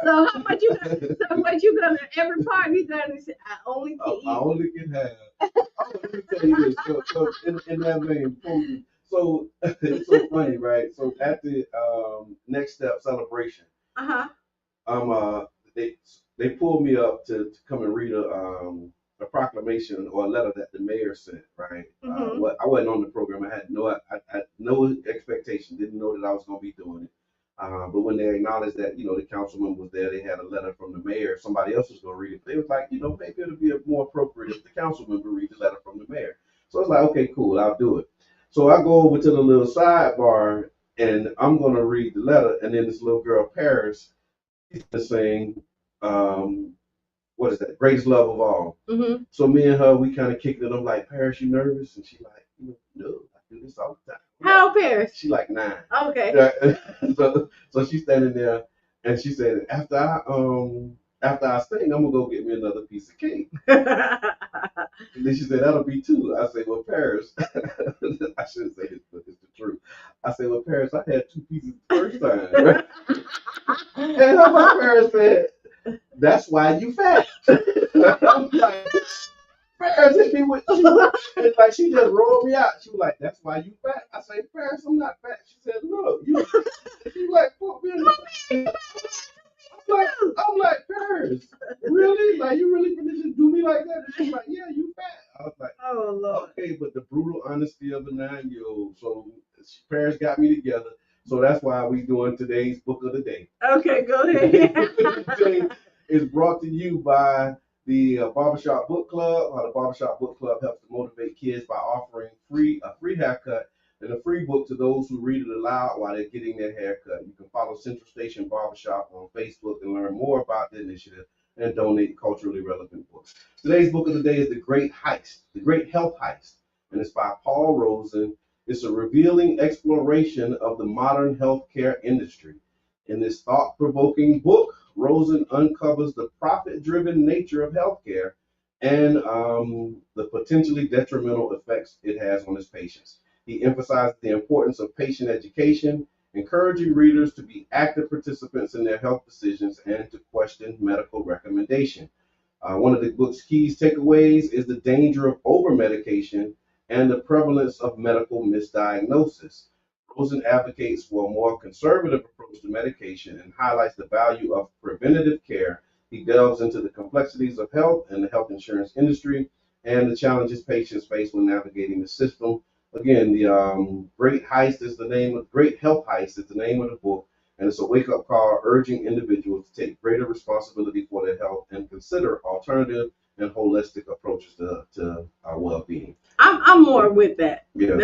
So how much you gonna? So what you gonna? Every party gonna say, I only can eat. I only can have. Let me tell you this. So in that vein, so it's so funny, right? So at the next step celebration, they pulled me up to come and read a proclamation or a letter that the mayor sent, right? Mhm. What I wasn't on the program. I had I had no expectation. Didn't know that I was going to be doing it. But when they acknowledged that, the councilman was there, they had a letter from the mayor. Somebody else was going to read it. They was like, maybe it'll be more appropriate if the councilman would read the letter from the mayor. So it's like, okay, cool, I'll do it. So I go over to the little sidebar and I'm going to read the letter. And then this little girl, Paris, she's saying, what is that? Greatest love of all. Mhm. So me and her, we kind of kicked it. I'm like, Paris, you nervous? And she like, no, I do this all the time. How old Paris? She like 9. Okay. So she's standing there, and she said, after I sing, I'm gonna go get me another piece of cake. And then she said, that'll be 2. I said, well, Paris, I shouldn't say this, but it's the truth. I said, well, Paris, I had 2 pieces the first time. And her Paris said, that's why you fat. I'm like, Paris hit me with and like she just rolled me out. She was like, that's why you fat. I said, Paris, I'm not fat. She said, look, she like, put me in I'm like, Paris, really? Like, you really gonna just do me like that? And she's like, yeah, you fat. I was like, Oh Lord. okay, but the brutal honesty of a 9-year-old. So Paris got me together. So that's why we doing today's book of the day. Okay, go ahead. Is brought to you by the Barbershop Book Club. The Barbershop Book Club helps to motivate kids by offering a free haircut and a free book to those who read it aloud while they're getting their haircut. You can follow Central Station Barbershop on Facebook and learn more about the initiative and donate culturally relevant books. Today's book of the day is The Great Heist, The Great Health Heist, and it's by Paul Rosen. It's a revealing exploration of the modern healthcare industry. In this thought-provoking book, Rosen uncovers the profit-driven nature of healthcare and the potentially detrimental effects it has on its patients. He emphasizes the importance of patient education, encouraging readers to be active participants in their health decisions and to question medical recommendation. One of the book's key takeaways is the danger of over-medication and the prevalence of medical misdiagnosis. Rosen advocates for a more conservative approach to medication and highlights the value of preventative care. He delves into the complexities of health and the health insurance industry and the challenges patients face when navigating the system. Again, the Great Heist is the name of Great Health Heist is the name of the book, and it's a wake-up call urging individuals to take greater responsibility for their health and consider alternative and holistic approaches to our well-being. I'm more with that. Yeah.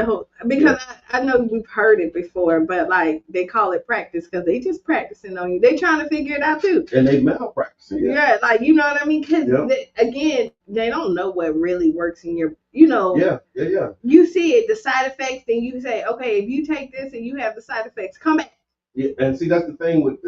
Because I know we've heard it before, but like they call it practice because they just practicing on you. They trying to figure it out too. And they malpracticing. Yeah, like you know what I mean? Because again, they don't know what really works in your, Yeah. You see it, the side effects, then you say, okay, if you take this and you have the side effects, come back. Yeah, and see that's the thing with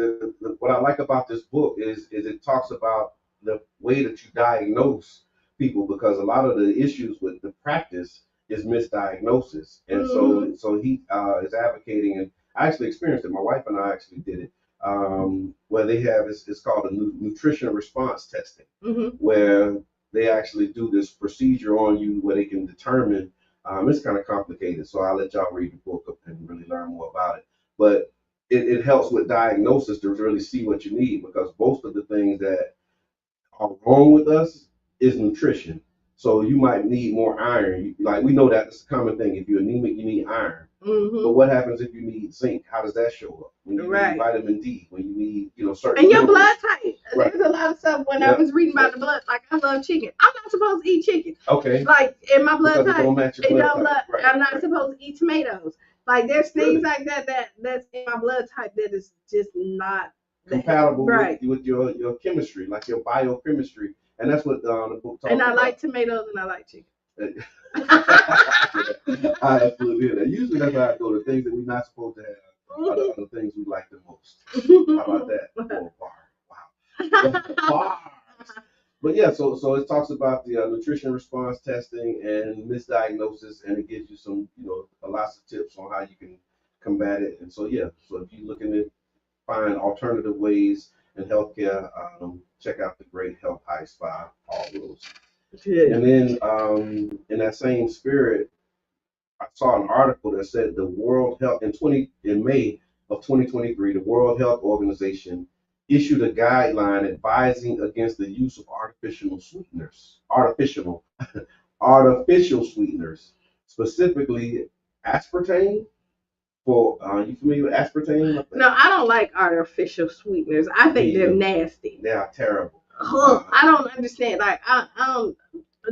what I like about this book is it talks about the way that you diagnose people, because a lot of the issues with the practice is misdiagnosis, and so he is advocating, and I actually experienced it. My wife and I actually did it, where they have it's called a nutrition response testing, where they actually do this procedure on you where they can determine. It's kind of complicated, so I'll let y'all read the book and really learn more about it, but it helps with diagnosis to really see what you need, because most of the things that are wrong with us is nutrition. So you might need more iron. Like we know that it's a common thing. If you're anemic, you need iron. But what happens if you need zinc? How does that show up? When you need vitamin D, when you need certain. And your blood type. Right. There's a lot of stuff when I was reading about the blood. Like I love chicken. I'm not supposed to eat chicken. Okay. Like in my blood because type, it don't match your blood type. Right. I'm not supposed to eat tomatoes. Like there's things like that's in my blood type that is just not compatible with your chemistry, like your biochemistry, and that's what the book talks about. And I like tomatoes and I like chicken. I absolutely hear that. Usually that's how I go. The things that we're not supposed to have are the things we like the most. How about that? Oh, wow. Bars. But yeah, so it talks about the nutrition response testing and misdiagnosis, and it gives you some, lots of tips on how you can combat it. And so if you're looking to find alternative ways in healthcare, check out The Great Health Heist by Paul Rosen. Yeah. And then in that same spirit, I saw an article that said the World Health in May of 2023, the World Health Organization issued a guideline advising against the use of artificial sweeteners, specifically aspartame. For you familiar with aspartame? No, I don't like artificial sweeteners. I think they're nasty. They are terrible. I don't understand. Like I don't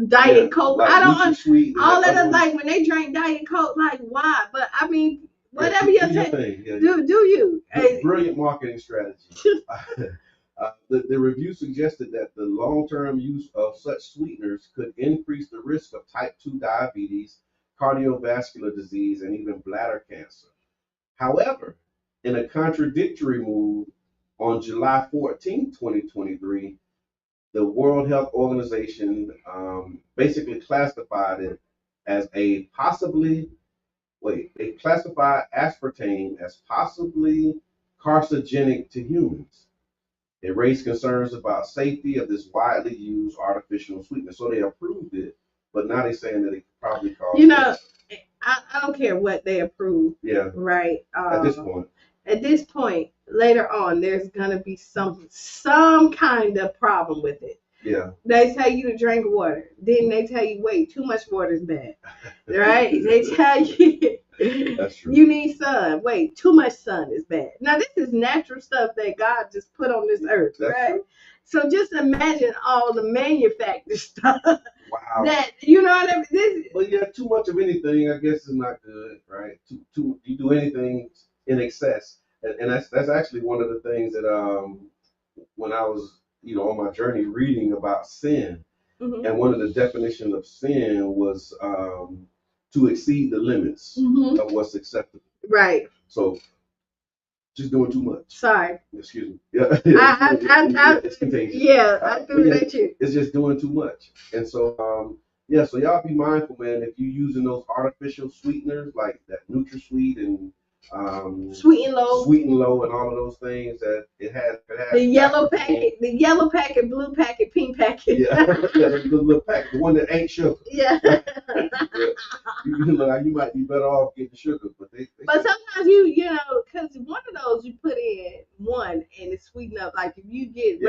Diet Coke. Like I don't sweet all that is like when they drink Diet Coke. Like why? But I mean, whatever you take, do you? Brilliant marketing strategy. The review suggested that the long-term use of such sweeteners could increase the risk of type 2 diabetes, cardiovascular disease, and even bladder cancer. However, in a contradictory move, on July 14, 2023, the World Health Organization basically classified it as they classified aspartame as possibly carcinogenic to humans. It raised concerns about safety of this widely used artificial sweetener. So they approved it, but now they're saying that it probably causes. I don't care what they approve. Yeah. Right. At this point. At this point, later on, there's gonna be some kind of problem with it. Yeah. They tell you to drink water. Then they tell you, wait, too much water is bad. Right? They tell you that's true. You need sun. Wait, too much sun is bad. Now this is natural stuff that God just put on this earth, that's right? True. So just imagine all the manufactured stuff. Wow. That you know what I mean? But yeah, too much of anything, I guess, is not good, right? You do anything in excess, and that's actually one of the things that when I was on my journey reading about sin, and one of the definitions of sin was to exceed the limits of what's acceptable. Right. So just doing too much. Sorry. Excuse me. Yeah. It's contagious. Yeah, I threw it at you. It's just doing too much. And so so y'all be mindful, man, if you're using those artificial sweeteners like that NutraSweet and Sweet and Low and all of those things that it has the yellow packet, blue packet, pink packet. Yeah, the little packet, the one that ain't sugar. Yeah. You might be better off getting sugar, but sometimes you know, because one of those you put in one and it's sweetened up. Like if you get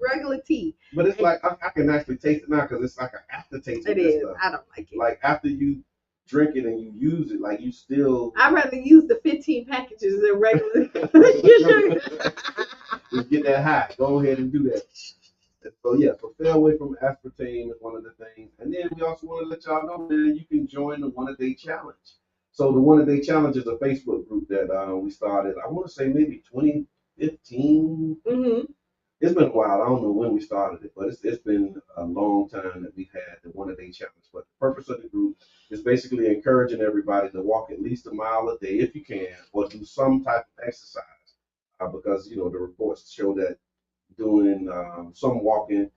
regular tea. But it's like I can actually taste it now because it's like an aftertaste. It is. Stuff. I don't like it. Like after you drink it and you use it, like you still. I'd rather use the 15 packages than regular. Just get that high. Go ahead and do that. So stay away from aspartame is one of the things. And then we also want to let y'all know that you can join the 1-A-Day challenge. So the 1-A-Day challenge is a Facebook group that we started. I want to say maybe 2015. It's been a while. I don't know when we started it, but it's been a long time that we've had the 1-A-Day challenge. But the purpose of the group is basically encouraging everybody to walk at least a mile a day if you can, or do some type of exercise. Because the reports show that doing some walking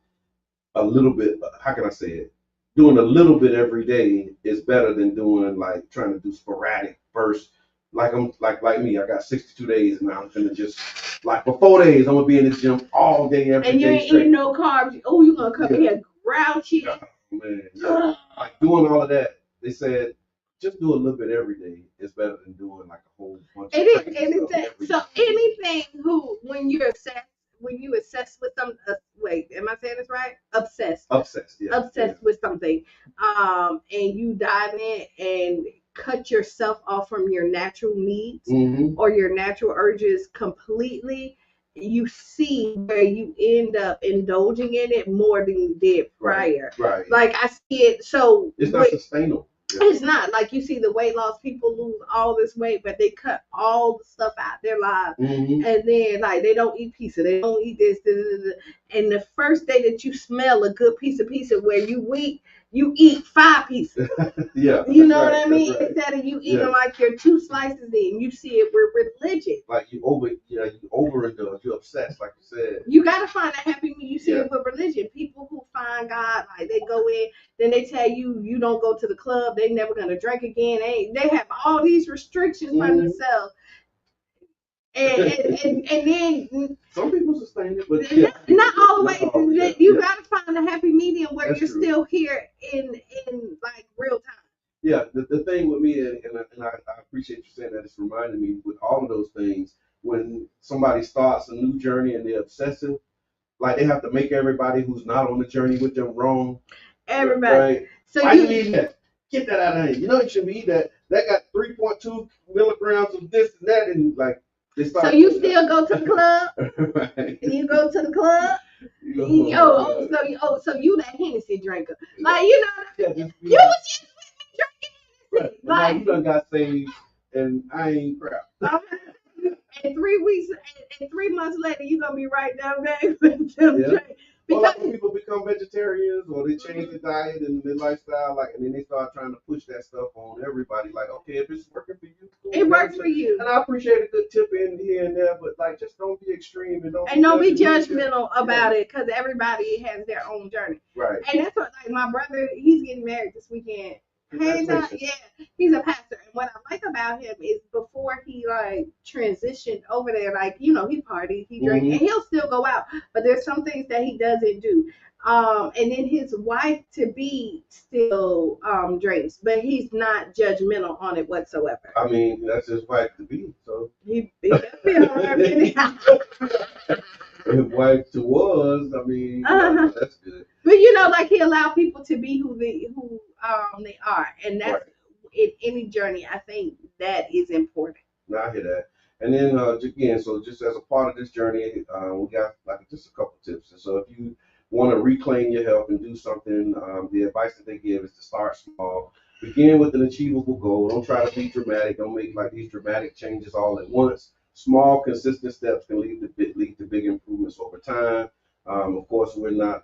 a little bit, how can I say it? Doing a little bit every day is better than doing like trying to do sporadic bursts. Like me, I got 62 days and now I'm gonna just like for 4 days I'm gonna be in the gym all day every day. And you ain't eating no carbs. Oh, you're gonna come in here grouchy. Oh, man, like doing all of that. They said just do a little bit every day is better than doing like a whole bunch of anything. So anything when you obsess with some wait, am I saying this right? Obsessed, with something, and you dive in and cut yourself off from your natural needs or your natural urges completely, you see where you end up indulging in it more than you did prior. Right. Like I see it. So it's not sustainable. It's not like you see the weight loss people lose all this weight, but they cut all the stuff out their lives, and then like they don't eat pizza, they don't eat this, and the first day that you smell a good piece of pizza where you eat 5 pieces. You know what I mean? Right. Instead of you eating like your 2 slices in, you see it with religion. Like you overindulge, you're obsessed, like you said. You gotta find a happy meal. You see it with religion. People who find God, like they go in, then they tell you don't go to the club, they never gonna drink again. They have all these restrictions for themselves. And then some people sustain it, but not all the way. You gotta find a happy medium where you're still here in like real time. Yeah, the thing with me, and I appreciate you saying that. It's reminding me with all of those things. when somebody starts a new journey and they're obsessive, like they have to make everybody who's not on the journey with them wrong. Everybody. Right? So Why you eating that? Get that out of here. You know you shouldn't be eating that. That got 3.2 milligrams of this and that, and like they start. So you still go to the club? Right. You go to the club? So you that Hennessy drinker. Like, Yeah, you was just with me drinking right. Hennessy. Now Like, you done got saved, and I ain't crap. and 3 weeks and 3 months later, you're gonna be right down there with them Yeah. drink. Well, Because like when people become vegetarians or they change their diet and their lifestyle, like, and then they start trying to push that stuff on everybody. Like, okay, if it's working for you, cool. it works for you. And I appreciate a good tip in here and there, but like, just don't be extreme and don't be judgmental about it, because everybody has their own journey. Right. And that's what, like, my brother, he's getting married this weekend. He's a pastor, and what I like about him is before he like transitioned over there, like, he partied, he drank, and he'll still go out, but there's some things that he doesn't do. And then his wife to be still drinks, but he's not judgmental on it whatsoever. I mean, that's his wife to be, so He better be all right. his wife to was, I mean, that's good. But like, he allowed people to be who they are, and that's Right. In any journey. I think that is important. No, I hear that. And then again, so just as a part of this journey, we got like just a couple tips. And so if you want to reclaim your health and do something, the advice that they give is to start small. Begin with an achievable goal. Don't try to be dramatic. Don't make like these dramatic changes all at once. Small, consistent steps can lead to big improvements over time. Of course, we're not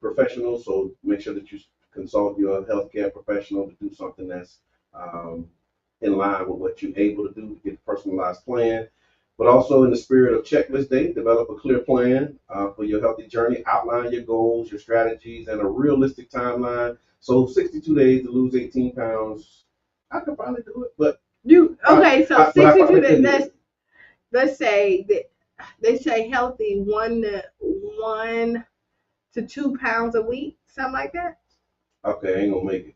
professionals, so make sure that you consult your healthcare professional to do something that's in line with what you're able to do to get a personalized plan. But also, in the spirit of checklist day, develop a clear plan for your healthy journey. Outline your goals, your strategies, and a realistic timeline. So 62 days to lose 18 pounds. I could probably do it, but so 62 days. Let's say that they say healthy 1 to 2 pounds a week, something like that. Okay, I ain't gonna make it.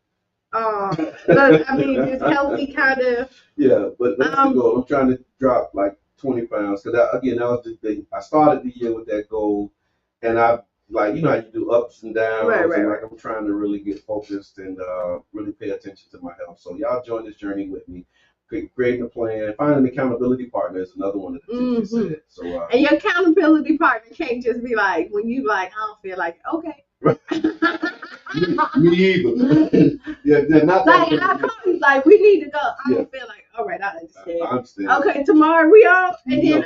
But I mean, just healthy kind of. Yeah, but that's the goal. I'm trying to drop like 20 pounds because that was the thing. I started the year with that goal, and I like how you do ups and downs, and like I'm trying to really get focused and really pay attention to my health. So y'all join this journey with me. Creating a plan, finding an accountability partner is another one of the tips you said. So and your accountability partner can't just be like when you like, I don't feel like it. Okay. Me either. Yeah, they're not like I call you like we need to go. I don't feel like. All right, I understand. I understand. Okay, tomorrow we all and then.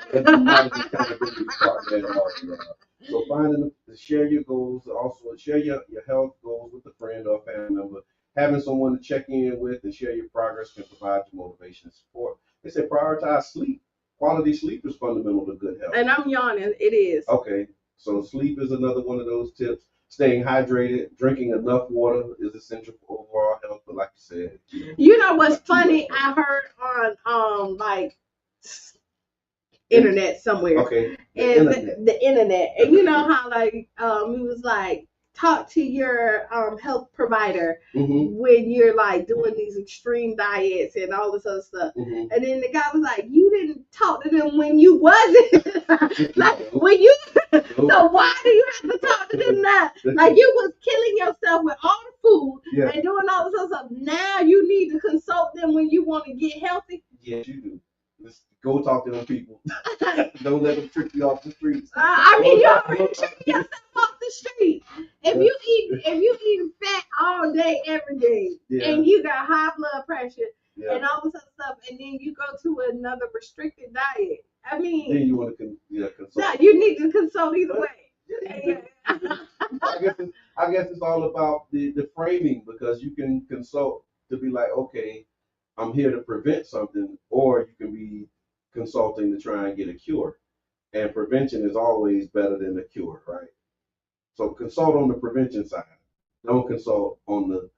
So finding to share your goals, also share your health goals with a friend or a family member. Having someone to check in with and share your progress can provide you motivation and support. They say prioritize sleep. Quality sleep is fundamental to good health. And I'm yawning. It is. Okay, so sleep is another one of those tips. Staying hydrated, drinking enough water is essential for overall health. But like you said, you know what's funny? I heard on like internet somewhere. Okay. The internet, and you know how like it was like talk to your health provider when you're like doing these extreme diets and all this other stuff. And then the guy was like, you didn't talk to them when you wasn't like when you so why do you have to talk to them now? Like you was killing yourself with all the food and doing all this other stuff. Now you need to consult them when you want to get healthy. Yes, you do. Just go talk to them people. Don't let them trick you off the streets. I mean, you already tricking yourself off the street. If you eat fat all day, every day, and you got high blood pressure and all this other stuff, and then you go to another restricted diet, I mean, then you want to consult. Yeah, you need to consult either way. I guess it's all about the framing, because you can consult to be like, okay, I'm here to prevent something, or you can be consulting to try and get a cure. And prevention is always better than the cure, right? So consult on the prevention side. Don't consult on the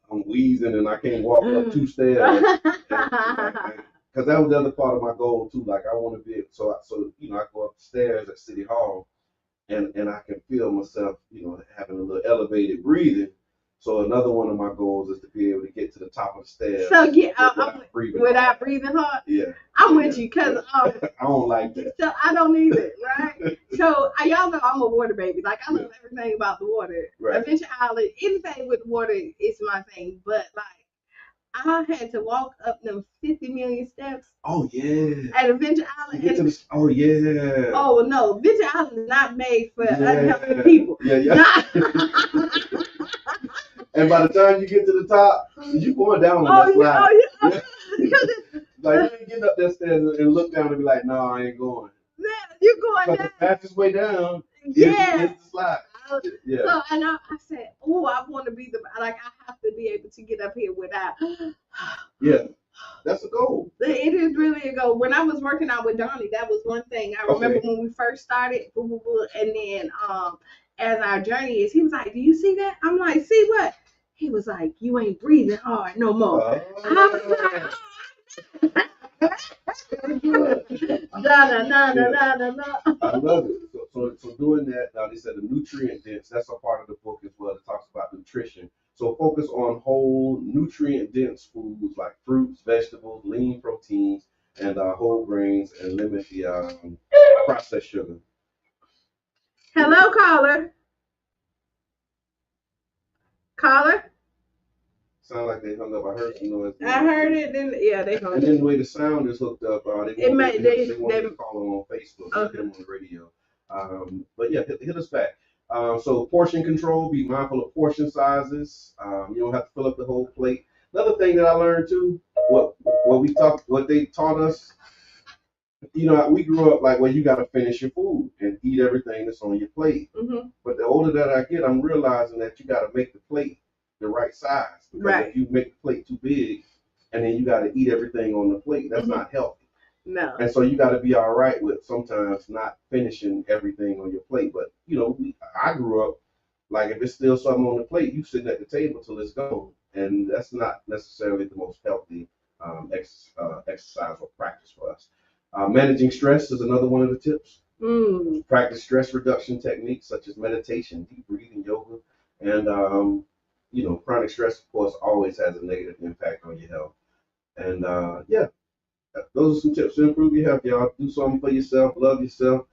I'm wheezing and I can't walk up 2 stairs. Because that was the other part of my goal too. Like I want to be so I go up the stairs at City Hall and I can feel myself, having a little elevated breathing. So another one of my goals is to be able to get to the top of the stairs. So yeah, without breathing hard. Yeah, I'm with you because I don't like that. So I don't either, right? So y'all know I'm a water baby. Like I love everything about the water. Right. Adventure Island, anything with water is my thing. But like I had to walk up them 50 million steps. Oh yeah. At Adventure Island. Oh yeah. Oh no, Adventure Island is not made for unhealthy people. Yeah. And by the time you get to the top, you going down on that slide. Like you ain't getting up that stairs and look down and be like, no, I ain't going. You're going down. The fastest way down is the slide. Yeah. So and I said, oh, I want to be I have to be able to get up here without. Yeah. That's a goal. It is really a goal. When I was working out with Donnie, that was one thing. I remember when we first started, and then as our journey is, he was like, do you see that? I'm like, see what? He was like, you ain't breathing hard no more. I love it. So doing that, they said the nutrient dense, that's a part of the book as well. It talks about nutrition. So focus on whole nutrient dense foods like fruits, vegetables, lean proteins, and whole grains, and limit the processed sugar. Hello, caller. Caller? Sound like they hung up. I heard some noise. I heard it. Then they hung up. And then the way the sound is hooked up, they want to call on Facebook, okay. Hit them on the radio. But yeah, hit us back. So portion control, be mindful of portion sizes. You don't have to fill up the whole plate. Another thing that I learned too, what they taught us, we grew up like, well, you got to finish your food and eat everything that's on your plate. Mm-hmm. But the older that I get, I'm realizing that you got to make the plate the right size. Because if you make the plate too big and then you got to eat everything on the plate, that's not healthy. No. And so you got to be all right with sometimes not finishing everything on your plate. But, I grew up, like if it's still something on the plate, you sitting at the table till it's gone. And that's not necessarily the most healthy exercise or practice for us. Managing stress is another one of the tips. Practice stress reduction techniques such as meditation, deep breathing, yoga, and chronic stress, of course, always has a negative impact on your health. And those are some tips to improve your health, y'all. Do something for yourself, love yourself.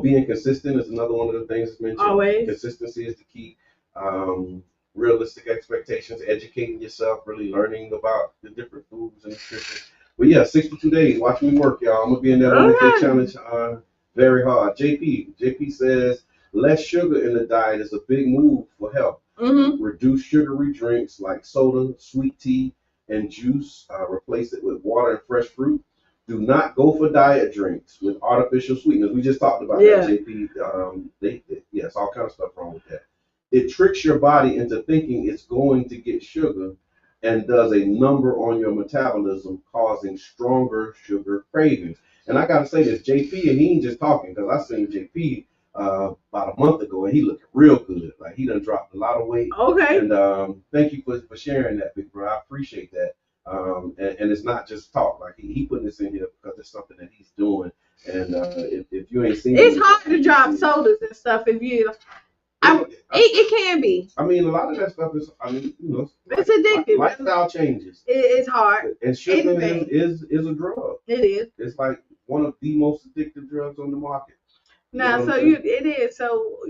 Being consistent is another one of the things that's mentioned. Always. Consistency is the key. Realistic expectations, educating yourself, really learning about the different foods and nutrition. But yeah, 62 days. Watch me work, y'all. I'm gonna be in that 100-day challenge very hard. JP says less sugar in the diet is a big move for health. Mm-hmm. Reduce sugary drinks like soda, sweet tea, and juice. Replace it with water and fresh fruit. Do not go for diet drinks with artificial sweeteners. We just talked about that, JP. It's all kind of stuff wrong with that. It tricks your body into thinking it's going to get sugar and does a number on your metabolism, causing stronger sugar cravings. And I got to say this, JP, and he ain't just talking, because I seen JP about a month ago, and he looking real good. Like he done dropped a lot of weight. Okay. And thank you for sharing that, big bro. I appreciate that. And it's not just talk. Like he putting this in here because it's something that he's doing. And if you ain't seen it's hard to drop sodas and stuff if you. It can be. I mean, a lot of that stuff is. It's addictive. Lifestyle changes. It's hard. And sugar is a drug. It is. It's like one of the most addictive drugs on the market. Now, it is. So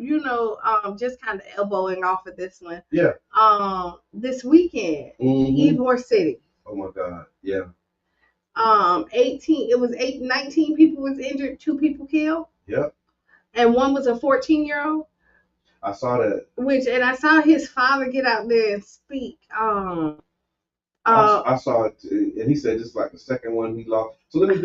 just kind of elbowing off of this one. Yeah. This weekend, Ybor City. Oh my God. Yeah. 19 people was injured, 2 people killed. Yep. And one was a 14-year-old. I saw that. And I saw his father get out there and speak. I saw it, and he said it's like the second one he lost. So let me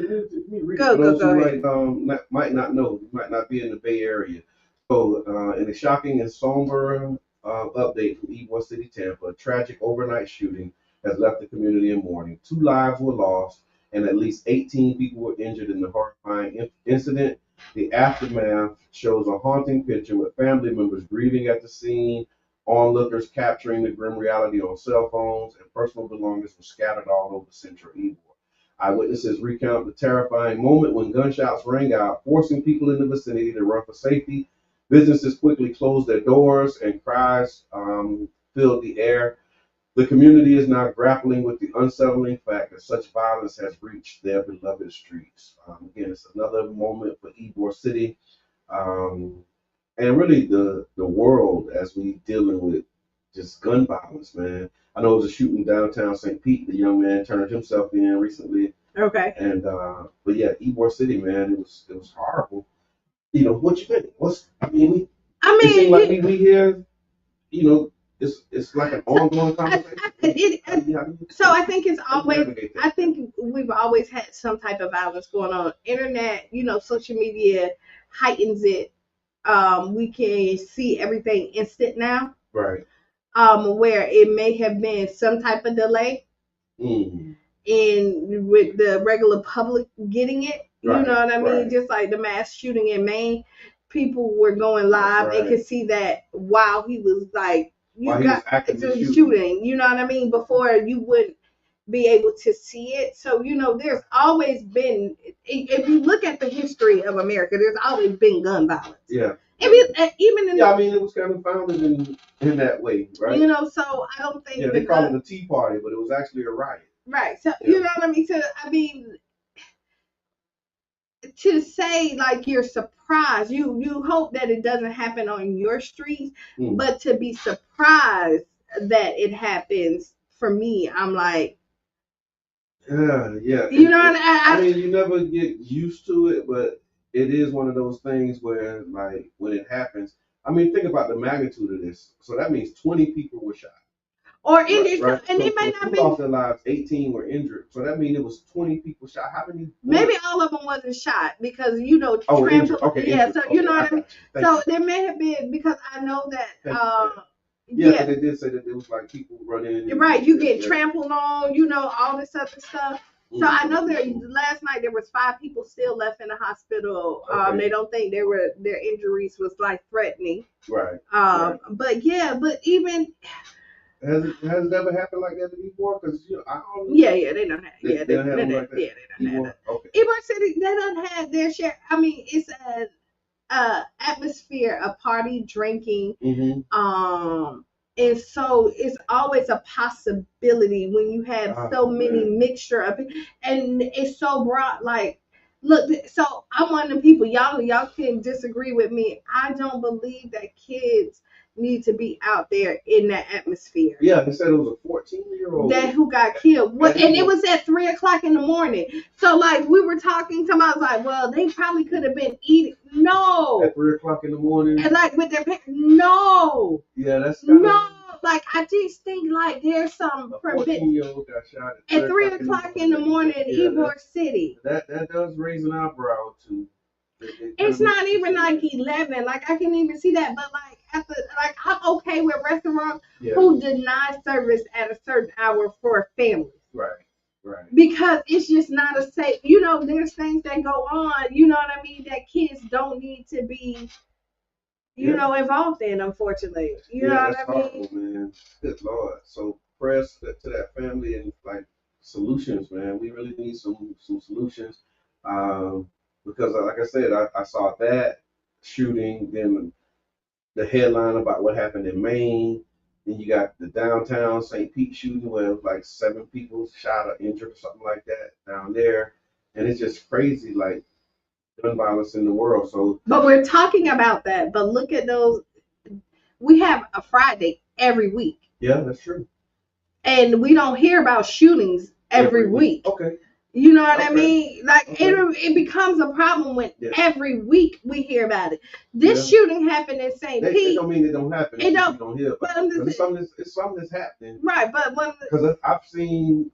read for those who might not know, you might not be in the Bay Area. So in a shocking and somber update from Ybor City, Tampa, a tragic overnight shooting has left the community in mourning. 2 lives were lost, and at least 18 people were injured in the horrifying incident. The aftermath shows a haunting picture with family members grieving at the scene, onlookers capturing the grim reality on cell phones, and personal belongings were scattered all over central Ybor. Eyewitnesses recount the terrifying moment when gunshots rang out, forcing people in the vicinity to run for safety. Businesses quickly closed their doors, and cries filled the air. The community is now grappling with the unsettling fact that such violence has reached their beloved streets. Again, it's another moment for Ybor City, um, and really the world as we dealing with just gun violence, man. I know it was a shooting downtown St. Pete. The young man turned himself in recently, Okay. and but yeah, Ybor City, man, it was horrible. What you think? It seems like we here, it's like an ongoing conversation. So I think it's always. Navigate that. I think we've always had some type of violence going on. Internet, social media heightens it. We can see everything instant now. Right. Where it may have been some type of delay Mm. in with the regular public getting it. Right, You know what I mean? right. Just like the mass shooting in Maine, people were going live and right. could see that while he was like, While he was actively shooting. You know what I mean? Before you wouldn't be able to see it. So, there's always been, if you look at the history of America, there's always been gun violence. Yeah. Even in it was kind of founded in that way, right? So I don't think Yeah, they call it a tea party, but it was actually a riot. right. So Yeah. you know what I mean? So I mean, to say like you're surprised, you hope that it doesn't happen on your streets, but to be surprised that it happens, for me, I'm like, Yeah. You know what I mean, you never get used to it, but it is one of those things where, like, when it happens, I mean, think about the magnitude of this. So that means 20 people were shot. or injured, Right. and So it may not who be. lost their lives, 18 were injured. So that means it was 20 people shot. How many? Maybe all of them wasn't shot because injured. Okay, yeah. injured. So Okay, you know what I mean. Thank So you. there may have been, because I know that. Yeah, because they did say that there was like people running. Right, you get trampled on, all this other stuff. So I know last night there was 5 people still left in the hospital. Okay. They don't think their injuries was life threatening. Right. But even has it ever happened like that before? Because I don't know. Yeah, they don't have. They They don't have them like that. Yeah, they don't have that. Okay. Ybor City, they don't have their share. I mean, it's a atmosphere of party drinking. Mm-hmm. And so it's always a possibility when you have so many mixture of it, and it's so broad. Like, look, so I'm one of the people, y'all can disagree with me. I don't believe that kids need to be out there in that atmosphere. Yeah, they said it was a 14-year-old who got killed. And it was at 3:00 in the morning. So like we were talking, somebody was like, well, they probably could have been eating. No. At 3:00 in the morning. And like with their parents. No. Yeah, that's no. Like I just think like there's some. A 14-year-old got shot at 3:00 in the morning in Ybor City. That does raise an eyebrow too. It's not even like 11. Like I can even see that, but like I'm okay with restaurants who deny service at a certain hour for families. Right. Because it's just not a safe. There's things that go on. You know what I mean? That kids don't need to be, involved in. Unfortunately, you know what I mean? Horrible, man. Good Lord. So prayers to that family and like solutions, man. We really need some solutions. Because like I said, I saw that shooting, then the headline about what happened in Maine. Then you got the downtown St. Pete shooting where like 7 people shot or injured or something like that down there. And it's just crazy, like gun violence in the world. So, but we're talking about that. But look at those. We have a Friday every week. Yeah, that's true. And we don't hear about shootings every week. Okay. You know what I mean? Like it becomes a problem when every week we hear about it. This shooting happened in St. Pete. It don't mean it don't happen. It don't. You don't hear about it. It's something that's happening. Right, but because I've seen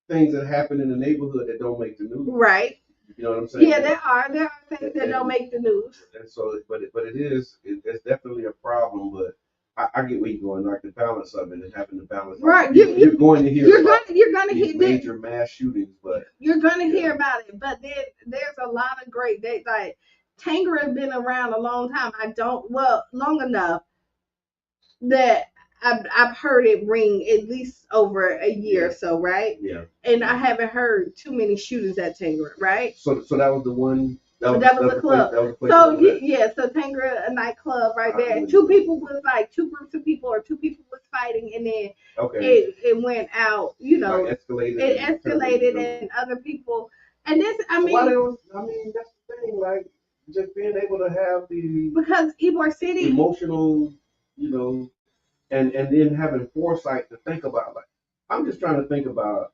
things that happen in the neighborhood that don't make the news. Right. You know what I'm saying? Yeah, there are things that don't make the news. And so, it's definitely a problem. But I get where you're going, like the balance of it and having the balance. Right, like, you're going to hear. You're going to hear major mass shootings, but you're going to hear about it. But then there's a lot of great. Like Tanger has been around a long time. Long enough that I've heard it ring at least over a year or so, right? Yeah. And I haven't heard too many shootings at Tanger, right? So that was the one That was a the club. place. That was the place. So over there. yeah, so Tangra, a nightclub right I there. wouldn't Two know. people was like two groups of people, or two people was fighting, and then Okay. it went out. You know, Like escalated. it and turned into escalated, something. and other people. And this, I So why they mean, don't? I mean, that's the thing. Like just being able to have the because Ybor City, emotional, you know, and then having foresight to think about. Like, I'm just trying to think about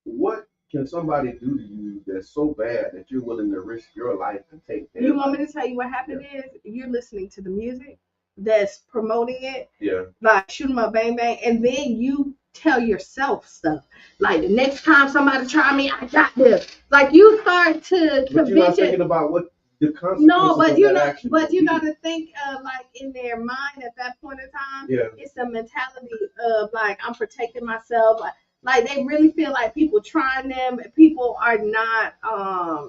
what can somebody do to you that's so bad that you're willing to risk your life and take their you want life? me to tell you what happened is you're listening to the music that's promoting it, Yeah. like shoot 'em up, bang bang, and then you tell yourself stuff like the next time somebody try me, I got this. Like you start to But you're not convince it. thinking about what the consequences No, but of you that know, action but will you be. got to think like in their mind at that point in time. Yeah. It's a mentality of like I'm protecting myself. Like they really feel like people trying them. People are not.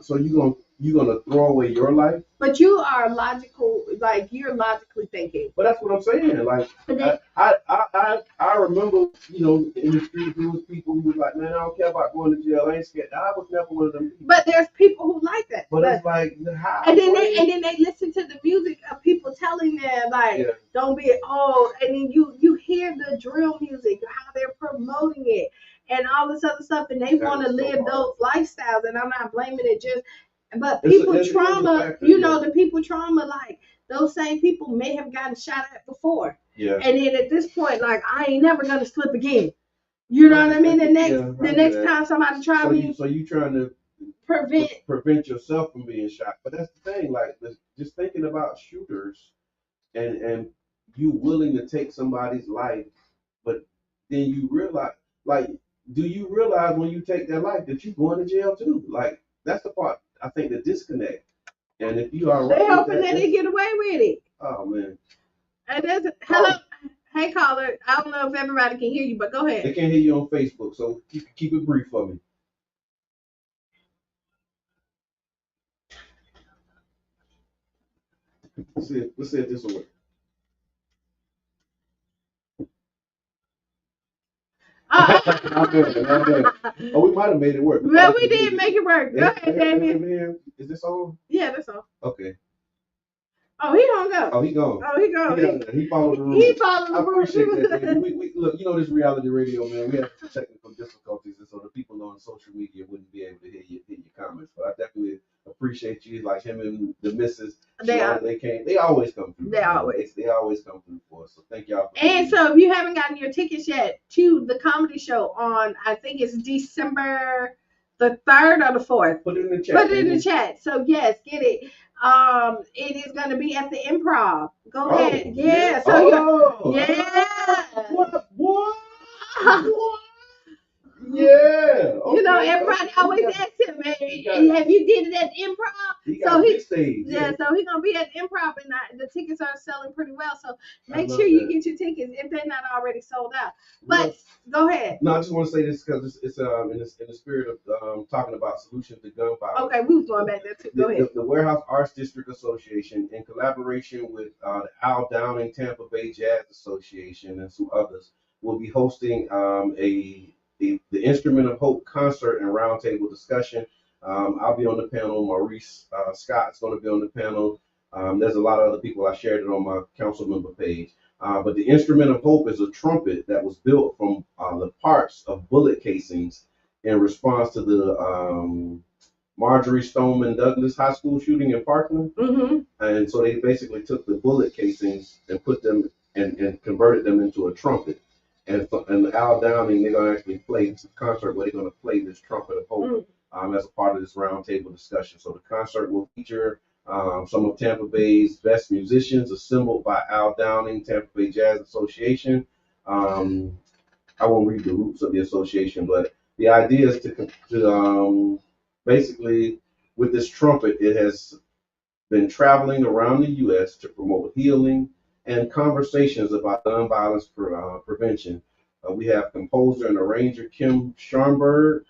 So you gonna throw away your life? But you are logical. Like you're logically thinking. But that's what I'm saying. Like But then, I remember, you know, in the street there was people who was like, man, I don't care about going to jail. I ain't scared. I was never one of them people. but there's people who like that. But it's like how? And then they listen to the music of people telling them like, Yeah. don't be old. And then you hear the drill music, how they're promoting it, and all this other stuff, and they That want to is so live hard. those lifestyles. And I'm not blaming it just, but It's a- people it's a trauma. factor, You yeah. know, the people trauma, like those same people may have gotten shot at before, Yeah. and then at this point, like I ain't never gonna slip again. You know what I mean? The next time somebody try me, So you trying to prevent yourself from being shot. But that's the thing, like just thinking about shooters and you willing to take somebody's life, but then you realize, like, do you realize when you take their life that you're going to jail too? Like that's the part I think the disconnect. And if you are they right hoping with that they get away with it. oh man, And there's hello, hey caller. I don't know if everybody can hear you, but go they ahead. can't hear you on Facebook, so keep it brief for me. Let's see if this will work. I'm doing it. Oh, we might have made it work. Well, we did make it work. Go ahead, Damien. Is this on? Yeah, that's all. Okay. Oh, he don't go. Oh, he gone. Oh, he gone. He followed the rules. He followed the I appreciate rules. that, baby. We look, you know, this reality radio, man. We have technical difficulties, and so the people on social media wouldn't be able to hear your comments. But I definitely appreciate you, like him and the missus. They always come through. They always come through for us. So thank y'all. And so if you haven't gotten your tickets yet to the comedy show on, I think it's December the 3rd or the 4th. Put it in the chat. Put it in the chat. So yes, get it. It is going to be at the Improv. Go ahead. Yeah. So What? Yeah. You know, everybody always asks him, man, have you did it at the Improv? So he's gonna be at the Improv, and the tickets are selling pretty well. So make sure you get your tickets if they're not already sold out. But go ahead. No, I just want to say this because it's in the spirit of talking about solutions to gun violence. Okay, we was going back there too. Go ahead. The Warehouse Arts District Association, in collaboration with the Al Downing Tampa Bay Jazz Association and some others, will be hosting the Instrument of Hope concert and roundtable discussion. I'll be on the panel. Maurice Scott's going to be on the panel. There's a lot of other people. I shared it on my council member page. But the Instrument of Hope is a trumpet that was built from the parts of bullet casings in response to the Marjorie Stoneman Douglas High School shooting in Parkland. Mm-hmm. And so they basically took the bullet casings and put them and converted them into a trumpet. And Al Downing, they're going to actually play this concert where they're going to play this trumpet of hope as a part of this roundtable discussion. So the concert will feature some of Tampa Bay's best musicians assembled by Al Downing, Tampa Bay Jazz Association. I won't read the roots of the association, but the idea is to basically, with this trumpet, it has been traveling around the U.S. to promote healing and conversations about gun violence prevention. We have composer and arranger Kim Scharnberg.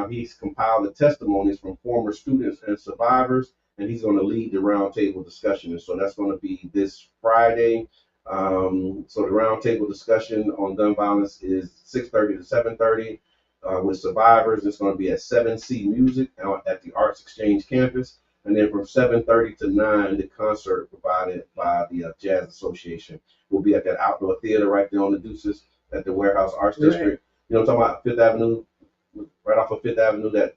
He's compiled the testimonies from former students and survivors, and he's going to lead the roundtable discussion. And so that's going to be this Friday. So the roundtable discussion on gun violence is 6:30 to 7:30 with survivors. It's going to be at 7C Music at the Arts Exchange campus. And then from 7:30 to 9, the concert provided by the Jazz Association will be at that outdoor theater right there on the Deuces at the Warehouse Arts District. You know what I'm talking about? Fifth Avenue, right off of Fifth Avenue, that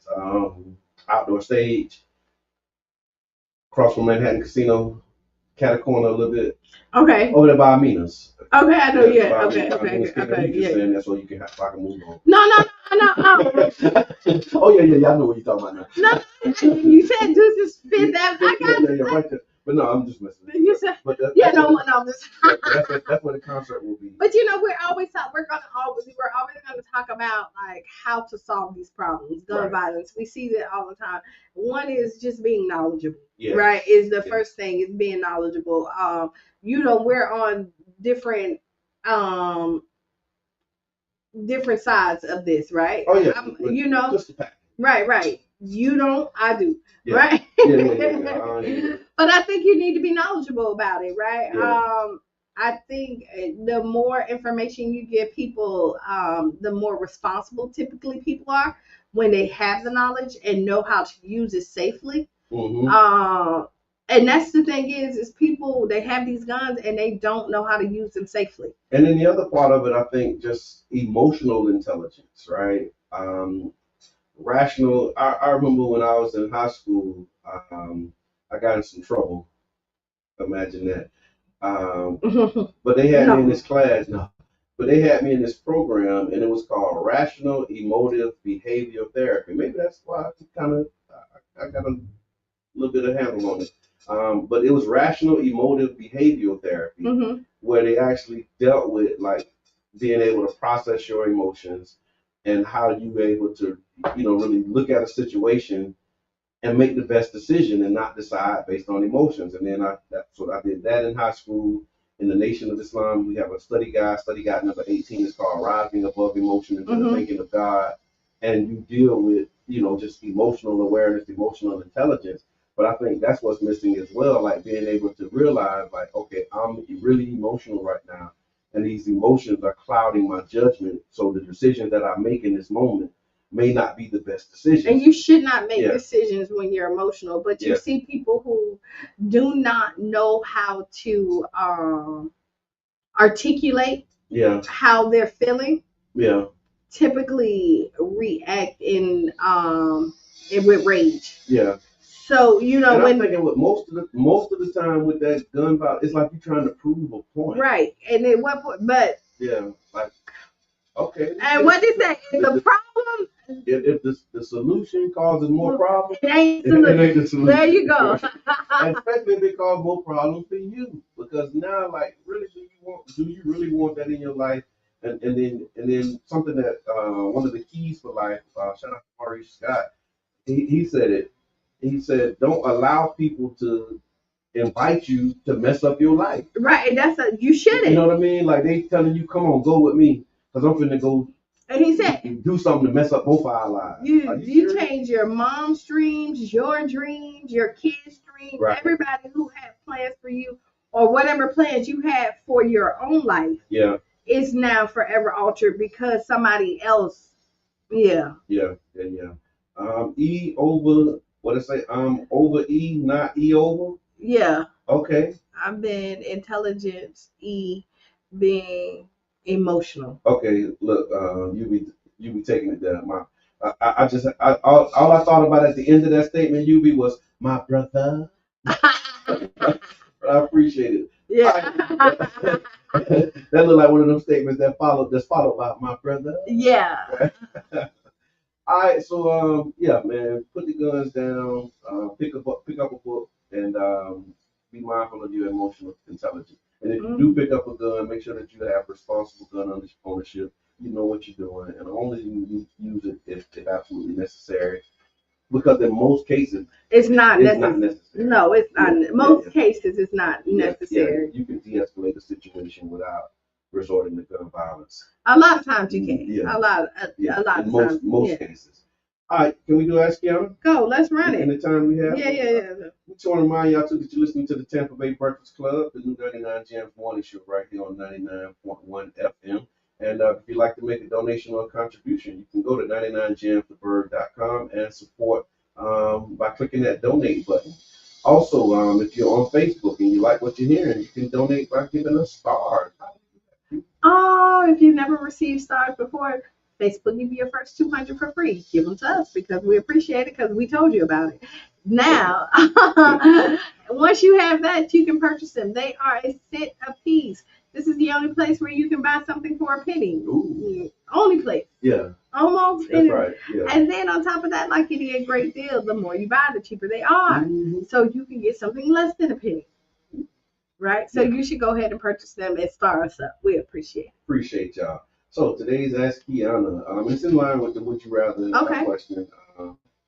outdoor stage, across from Manhattan Casino, cat a corner a little bit. Okay. Over there by Amina's. Okay, I know. Yeah. By Okay. Amina's Okay. Cake. Okay. You just Yeah. saying that so you can so I can move on. No. Oh yeah, I know what you're talking about now. No, you said this is Fifth Avenue. I got yeah, right there. But no, I'm just messing with you. you. Said, But no. that's where the concert will be. But we're always gonna talk about like how to solve these problems, gun violence. We see that all the time. One is just being knowledgeable. Yeah. Right, is the first thing, is being knowledgeable. We're on different different sides of this, right? Oh yeah. Just a pack. Right. You don't, I do. Yeah. Right. Yeah. But I think you need to be knowledgeable about it, right? Yeah. I think the more information you give people, the more responsible typically people are when they have the knowledge and know how to use it safely. Mm-hmm. And that's the thing is people, they have these guns and they don't know how to use them safely. And then the other part of it, I think, just emotional intelligence, right? Rational. I remember when I was in high school, I got in some trouble. Imagine that. But they had me in this class. No. But they had me in this program, and it was called Rational Emotive Behavioral Therapy. Maybe that's why I got a little bit of handle on it. But it was Rational Emotive Behavioral Therapy, where they actually dealt with like being able to process your emotions and how you were able to, really look at a situation and make the best decision and not decide based on emotions. And then I did that in high school. In the Nation of Islam, we have a study guide number 18 is called Rising Above Emotion into the Thinking of God. And you deal with, just emotional awareness, emotional intelligence. But I think that's what's missing as well, like being able to realize, like, okay, I'm really emotional right now, and these emotions are clouding my judgment. So the decisions that I make in this moment may not be the best decisions. And you should not make decisions when you're emotional, but you see people who do not know how to articulate how they're feeling. Yeah. Typically react with rage. Yeah. So and I'm thinking with most of the time with that gun violence, it's like you're trying to prove a point. Right. And at what point? But like okay. And what is that? If the problem, if the solution causes more problems, it ain't the solution. There you go. And especially if it causes more problems for you, because now, like, really, do you really want that in your life? And then something that one of the keys for life. Shout out to Maurice Scott. He said it. He said, don't allow people to invite you to mess up your life. Right, you shouldn't. You know what I mean? Like they telling you, come on, go with me, because I'm finna go. And he said, do something to mess up both our lives. You change your mom's dreams, your dreams, your kids' dreams, everybody who had plans for you, or whatever plans you had for your own life. Yeah. Is now forever altered because somebody else. Yeah. E over. What did it say? Over E, not E over? Yeah. Okay. I've been intelligence, E being emotional. Okay, look, you be taking it down. All I thought about at the end of that statement, UB, was my brother. But I appreciate it. Yeah. That looked like one of them statements that's followed by my brother. Yeah. All right, so man, put the guns down, pick up a book, and be mindful of your emotional intelligence. And if you do pick up a gun, make sure that you have responsible gun ownership. You know what you're doing, and only use it if absolutely necessary. Because in most cases, it's not necessary. No, it's not. Most cases, it's not necessary. You can de-escalate the situation without resorting to gun violence. A lot of times you can. A lot of times. Most cases. All right, can we do Ask Qiana? Go, let's run it. In the time we have? Yeah. We just want to remind y'all, too, that you're listening to the Tampa Bay Breakfast Club, the new 99 Gems morning show right here on 99.1 FM. And if you'd like to make a donation or a contribution, you can go to 99gemsthebird.com and support by clicking that donate button. Also, if you're on Facebook and you like what you're hearing, you can donate by giving us stars. Oh, if you've never received stars before, Facebook give you your first 200 for free. Give them to us because we appreciate it because we told you about it. Now, once you have that, you can purchase them. They are a cent a piece. This is the only place where you can buy something for a penny. Ooh. Only place. Yeah. Almost. That's right. Yeah. And then on top of that, like it is a great deal. The more you buy, the cheaper they are. Mm-hmm. So you can get something less than a penny. Right? So you should go ahead and purchase them and star us up. We appreciate it. Appreciate y'all. So today's Ask Qiana. It's in line with the Would You Rather question,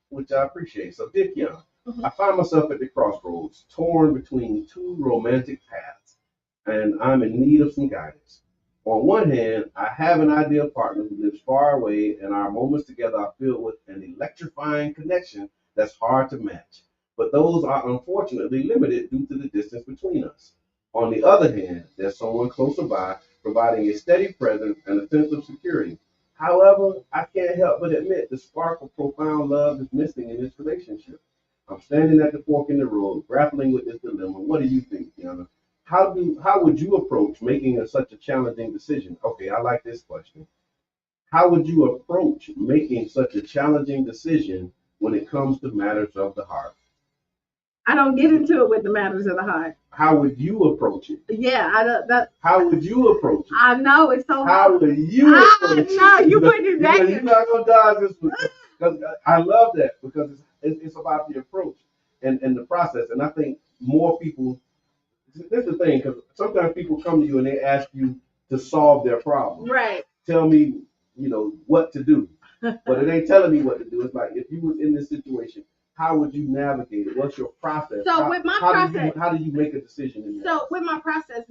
which I appreciate. So, dear Qiana, I find myself at the crossroads, torn between two romantic paths, and I'm in need of some guidance. On one hand, I have an ideal partner who lives far away, and our moments together are filled with an electrifying connection that's hard to match. But those are unfortunately limited due to the distance between us. On the other hand, there's someone closer by, providing a steady presence and a sense of security. However, I can't help but admit the spark of profound love is missing in this relationship. I'm standing at the fork in the road, grappling with this dilemma. What do you think, Qiana? How would you approach making such a challenging decision? Okay, I like this question. How would you approach making such a challenging decision when it comes to matters of the heart? I don't get into it with the matters of the heart. How would you approach it? Yeah, I don't. How would you approach it? I know it's so. How would you approach it? No, you put it back. You're not gonna dodge this one because I love that because it's about the approach and the process. And I think more people. This is the thing because sometimes people come to you and they ask you to solve their problem. Right. Tell me, what to do. But it ain't telling me what to do. It's like if you was in this situation. How would you navigate it? What's your process? So with my process, how do you make a decision in that? So with my process,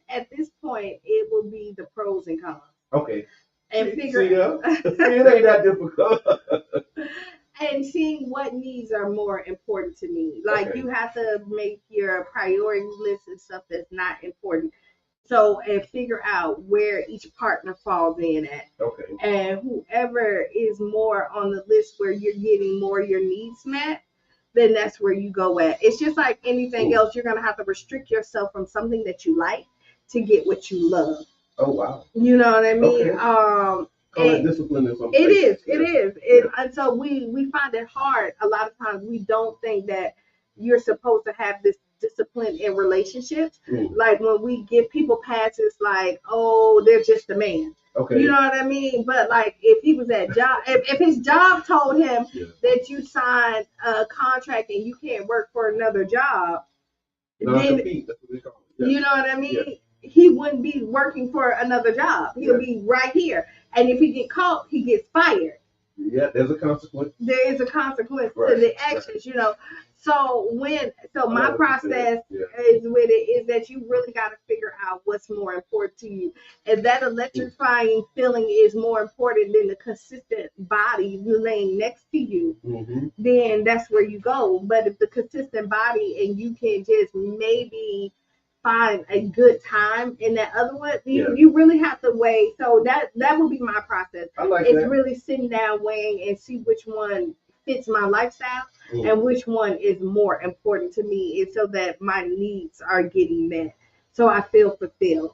at this point, it will be the pros and cons. Okay. And it ain't that difficult. And seeing what needs are more important to me. Like you have to make your priority list and stuff that's not important. So and figure out where each partner falls in at. Okay. And whoever is more on the list where you're getting more your needs met, then that's where you go at. It's just like anything else. You're going to have to restrict yourself from something that you like to get what you love. Oh, wow. You know what I mean? Okay. Discipline in some it places. is. And so we find it hard. A lot of times we don't think that you're supposed to have this discipline in relationships. Like when we give people passes like, oh, they're just a man. Okay. You know what I mean? But like if he was at job, if his job told him that you signed a contract and you can't work for another job, then you know what I mean? Yeah. He wouldn't be working for another job. He'll be right here. And if he get caught, he gets fired. Yeah, there's a consequence. There is a consequence to the actions, So my process is with it is that you really got to figure out what's more important to you. If that electrifying feeling is more important than the consistent body laying next to you, then that's where you go. But if the consistent body and you can just maybe find a good time in that other one, you really have to weigh. So that would be my process. I like it's that. Really sitting down, weighing, and see which one fits my lifestyle and which one is more important to me, and so that my needs are getting met, so I feel fulfilled.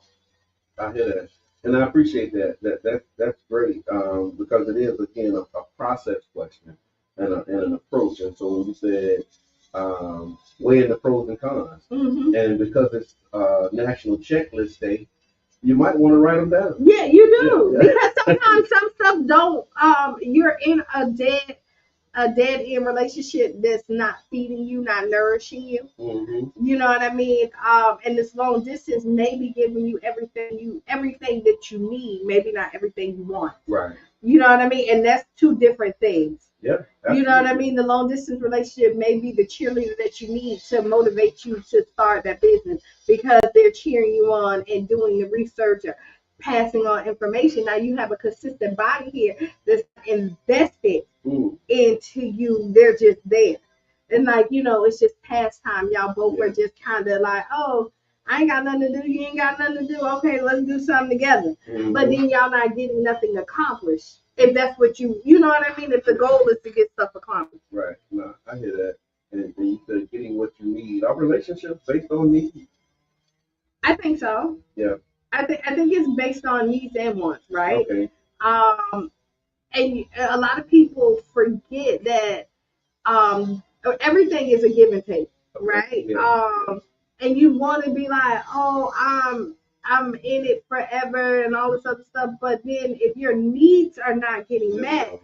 I hear that, and I appreciate that. That's great because it is again a process question and an approach. And so when you said weighing the pros and cons, and because it's National Checklist Day, you might want to write them down. Yeah, you do, because sometimes some stuff don't. You're in a dead end relationship that's not feeding you, not nourishing you. You know what I mean? And this long distance may be giving you everything that you need, maybe not everything you want. Right. You know what I mean? And that's two different things. Yeah. Absolutely. You know what I mean? The long distance relationship may be the cheerleader that you need to motivate you to start that business because they're cheering you on and doing the research or passing on information. Now you have a consistent body here that's invested into you. They're just there. And it's just pastime. Y'all both are just kind of like, oh, I ain't got nothing to do. You ain't got nothing to do. Okay, let's do something together. But then y'all not getting nothing accomplished. If that's what you know what I mean? If the goal is to get stuff accomplished. Right. No, I hear that. And you said getting what you need relationships based on need? I think so. Yeah. I think it's based on needs and wants, right? Okay. And a lot of people forget that everything is a give and take, Okay. right? Yeah. And you want to be like, oh, I'm in it forever and all this other stuff, but then if your needs are not getting met,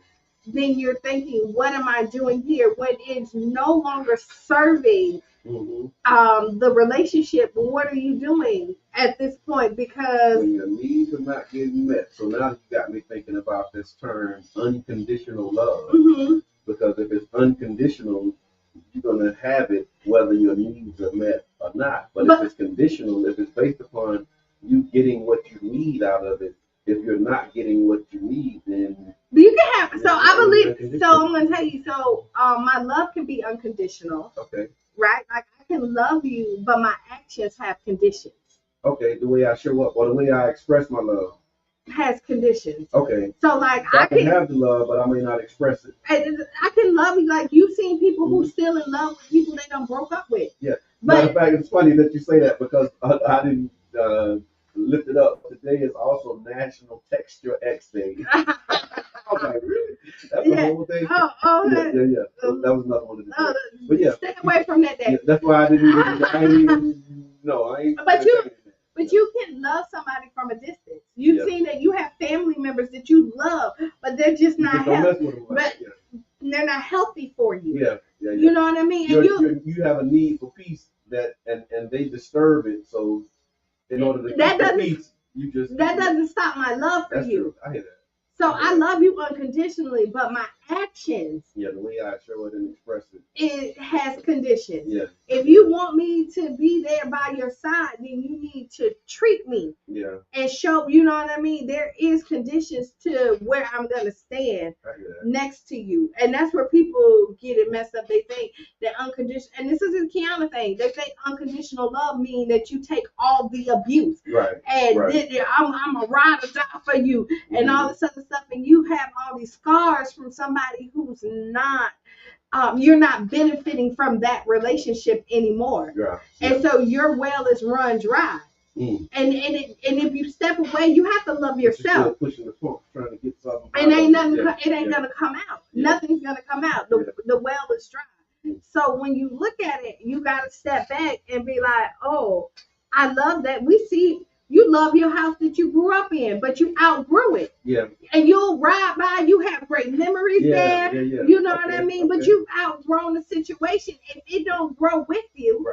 then you're thinking, what am I doing here? When it's no longer serving the relationship, what are you doing at this point? Because when your needs are not getting met. So now you got me thinking about this term, unconditional love. Because if it's unconditional, you're gonna have it whether your needs are met or not. But if it's conditional, if it's based upon you getting what you need out of it, if you're not getting what you need, then you can have. So I believe. So I'm gonna tell you. So my love can be unconditional. Okay. Right? Like I can love you, but my actions have conditions. Okay, the way I show up or the way I express my love has conditions. Okay. So like so I can have the love, but I may not express it. I can love you. Like you've seen people who still in love with people they done broke up with. Yeah. But matter of fact, it's funny that you say that because I didn't lift it up. Today is also National Text Your Ex Day. I was like, really? That's the whole thing? Yeah. So that was another one of the days. But yeah. Stay away from that day. Yeah, that's why I didn't even, I ain't. But you can love somebody from a distance. You've seen that you have family members that you love, but they're just not healthy. They're not healthy for you. Yeah. You know what I mean? You have a need for peace and they disturb it. So in order to keep the peace, that doesn't stop my love for you. True. I hear that. So I love you unconditionally, but my actions. Yeah, the way I show it and express it. It has conditions. Yeah. If you want me to be there by your side, then you need to treat me. Yeah. And show, you know what I mean? There is conditions to where I'm gonna stand next to you. And that's where people get it messed up. They think that unconditional, and this is a Qiana thing, they think unconditional love means that you take all the abuse. Right. And I'm a ride or die for you and all this other stuff, and you have all these scars from somebody who's not you're not benefiting from that relationship anymore. And so your well is run dry. And if you step away, you have to love yourself. Pushing the pump, trying to get something. And it ain't gonna come out. Nothing's gonna come out. The well is dry. So when you look at it, you gotta step back and be like, oh, I love that. We see you love your house that you grew up in, but you outgrew it. Yeah. And you'll ride by, you have great memories there. Yeah. You know what I mean? But you've outgrown the situation. If it don't grow with you,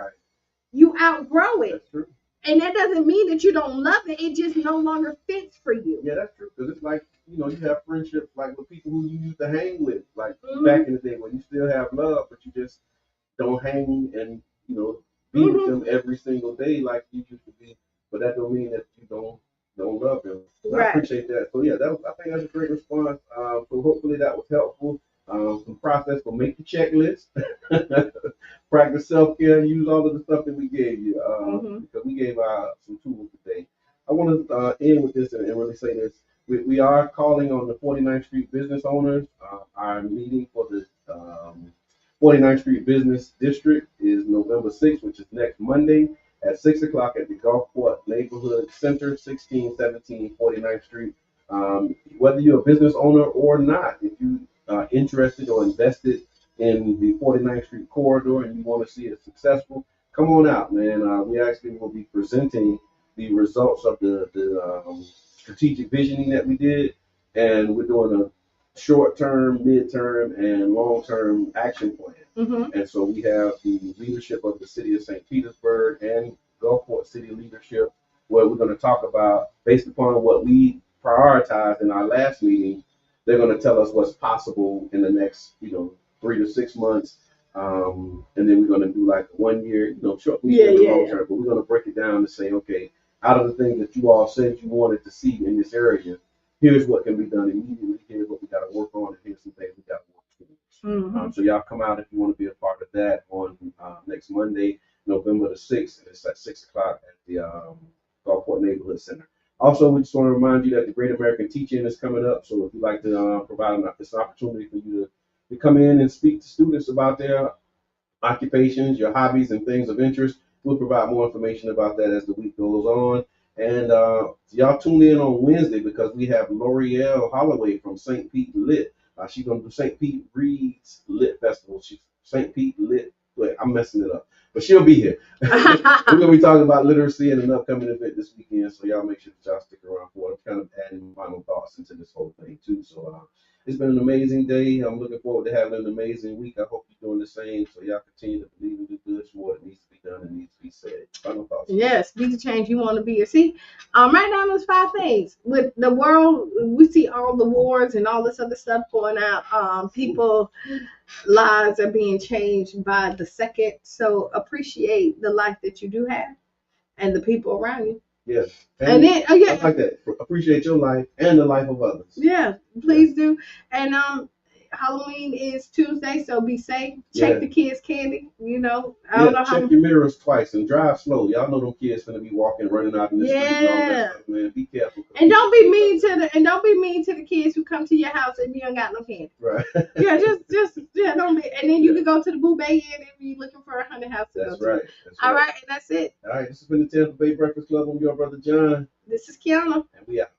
you outgrow it. That's true. And that doesn't mean that you don't love it. It just no longer fits for you. Yeah, that's true. Because it's like, you have friendships like with people who you used to hang with, like back in the day when you still have love, but you just don't hang and, be with them every single day like you used to be. But that don't mean that you don't love them. So I appreciate that. So yeah, I think that's a great response. So hopefully that was helpful. Some process for make the checklist, practice self-care, use all of the stuff that we gave you. Because we gave some tools today. I want to end with this and really say this. We are calling on the 49th Street business owners. Our meeting for the 49th Street Business District is November 6th, which is next Monday at 6 o'clock at the Gulfport Neighborhood Center, 1617 49th Street. Whether you're a business owner or not, if you are interested or invested in the 49th Street corridor and you want to see it successful, come on out, man. We actually will be presenting the results of the strategic visioning that we did, and we're doing a short-term, mid-term, and long-term action plan. And so we have the leadership of the city of St. Petersburg and Gulfport City leadership, where we're going to talk about, based upon what we prioritized in our last meeting, they're going to tell us what's possible in the next, 3 to 6 months. And then we're going to do like 1 year, short, long term. But we're going to break it down to say, okay, out of the things that you all said you wanted to see in this area, here's what can be done immediately. Here's what we got to work on, and here's some things we got to work towards. So y'all come out if you want to be a part of that on next Monday, November the 6th, and it's at 6 o'clock at the Gulfport Neighborhood Center. Also, we just want to remind you that the Great American Teach-In is coming up. So if you'd like to provide this opportunity for you to come in and speak to students about their occupations, your hobbies, and things of interest. We'll provide more information about that as the week goes on. And y'all tune in on Wednesday because we have L'Oreal Holloway from St. Pete Lit. She's going to do St. Pete Reads Lit Festival. She's St. Pete Lit. Wait, I'm messing it up. But she'll be here. We're going to be talking about literacy and an upcoming event this weekend. So y'all make sure that y'all stick around for it. I'm kind of adding final thoughts into this whole thing too. So it's been an amazing day. I'm looking forward to having an amazing week. I hope you're doing the same. So y'all continue to believe and do good for what needs to be done and needs to be said. Final thoughts. Yes, be the change you want to be. See, right now there's 5 things. With the world, we see all the wars and all this other stuff going out. People lives are being changed by the second. So appreciate the life that you do have and the people around you. Yes. And then, I like that. Appreciate your life and the life of others. Yeah, please do. And Halloween is Tuesday, so be safe. Check the kids' candy. You know, I don't know check your mirrors twice and drive slow. Y'all know them kids gonna be walking, running out in the street and all that stuff, man. Be careful. And don't be mean to the kids who come to your house if you don't got no candy. Right. Yeah, just don't be. And then you can go to the Boo Bay Inn if you're looking for a haunted house. That's right. All right, and that's it. All right, this has been the Tampa Bay Breakfast Club. I'm your brother John. This is Qiana. And we out.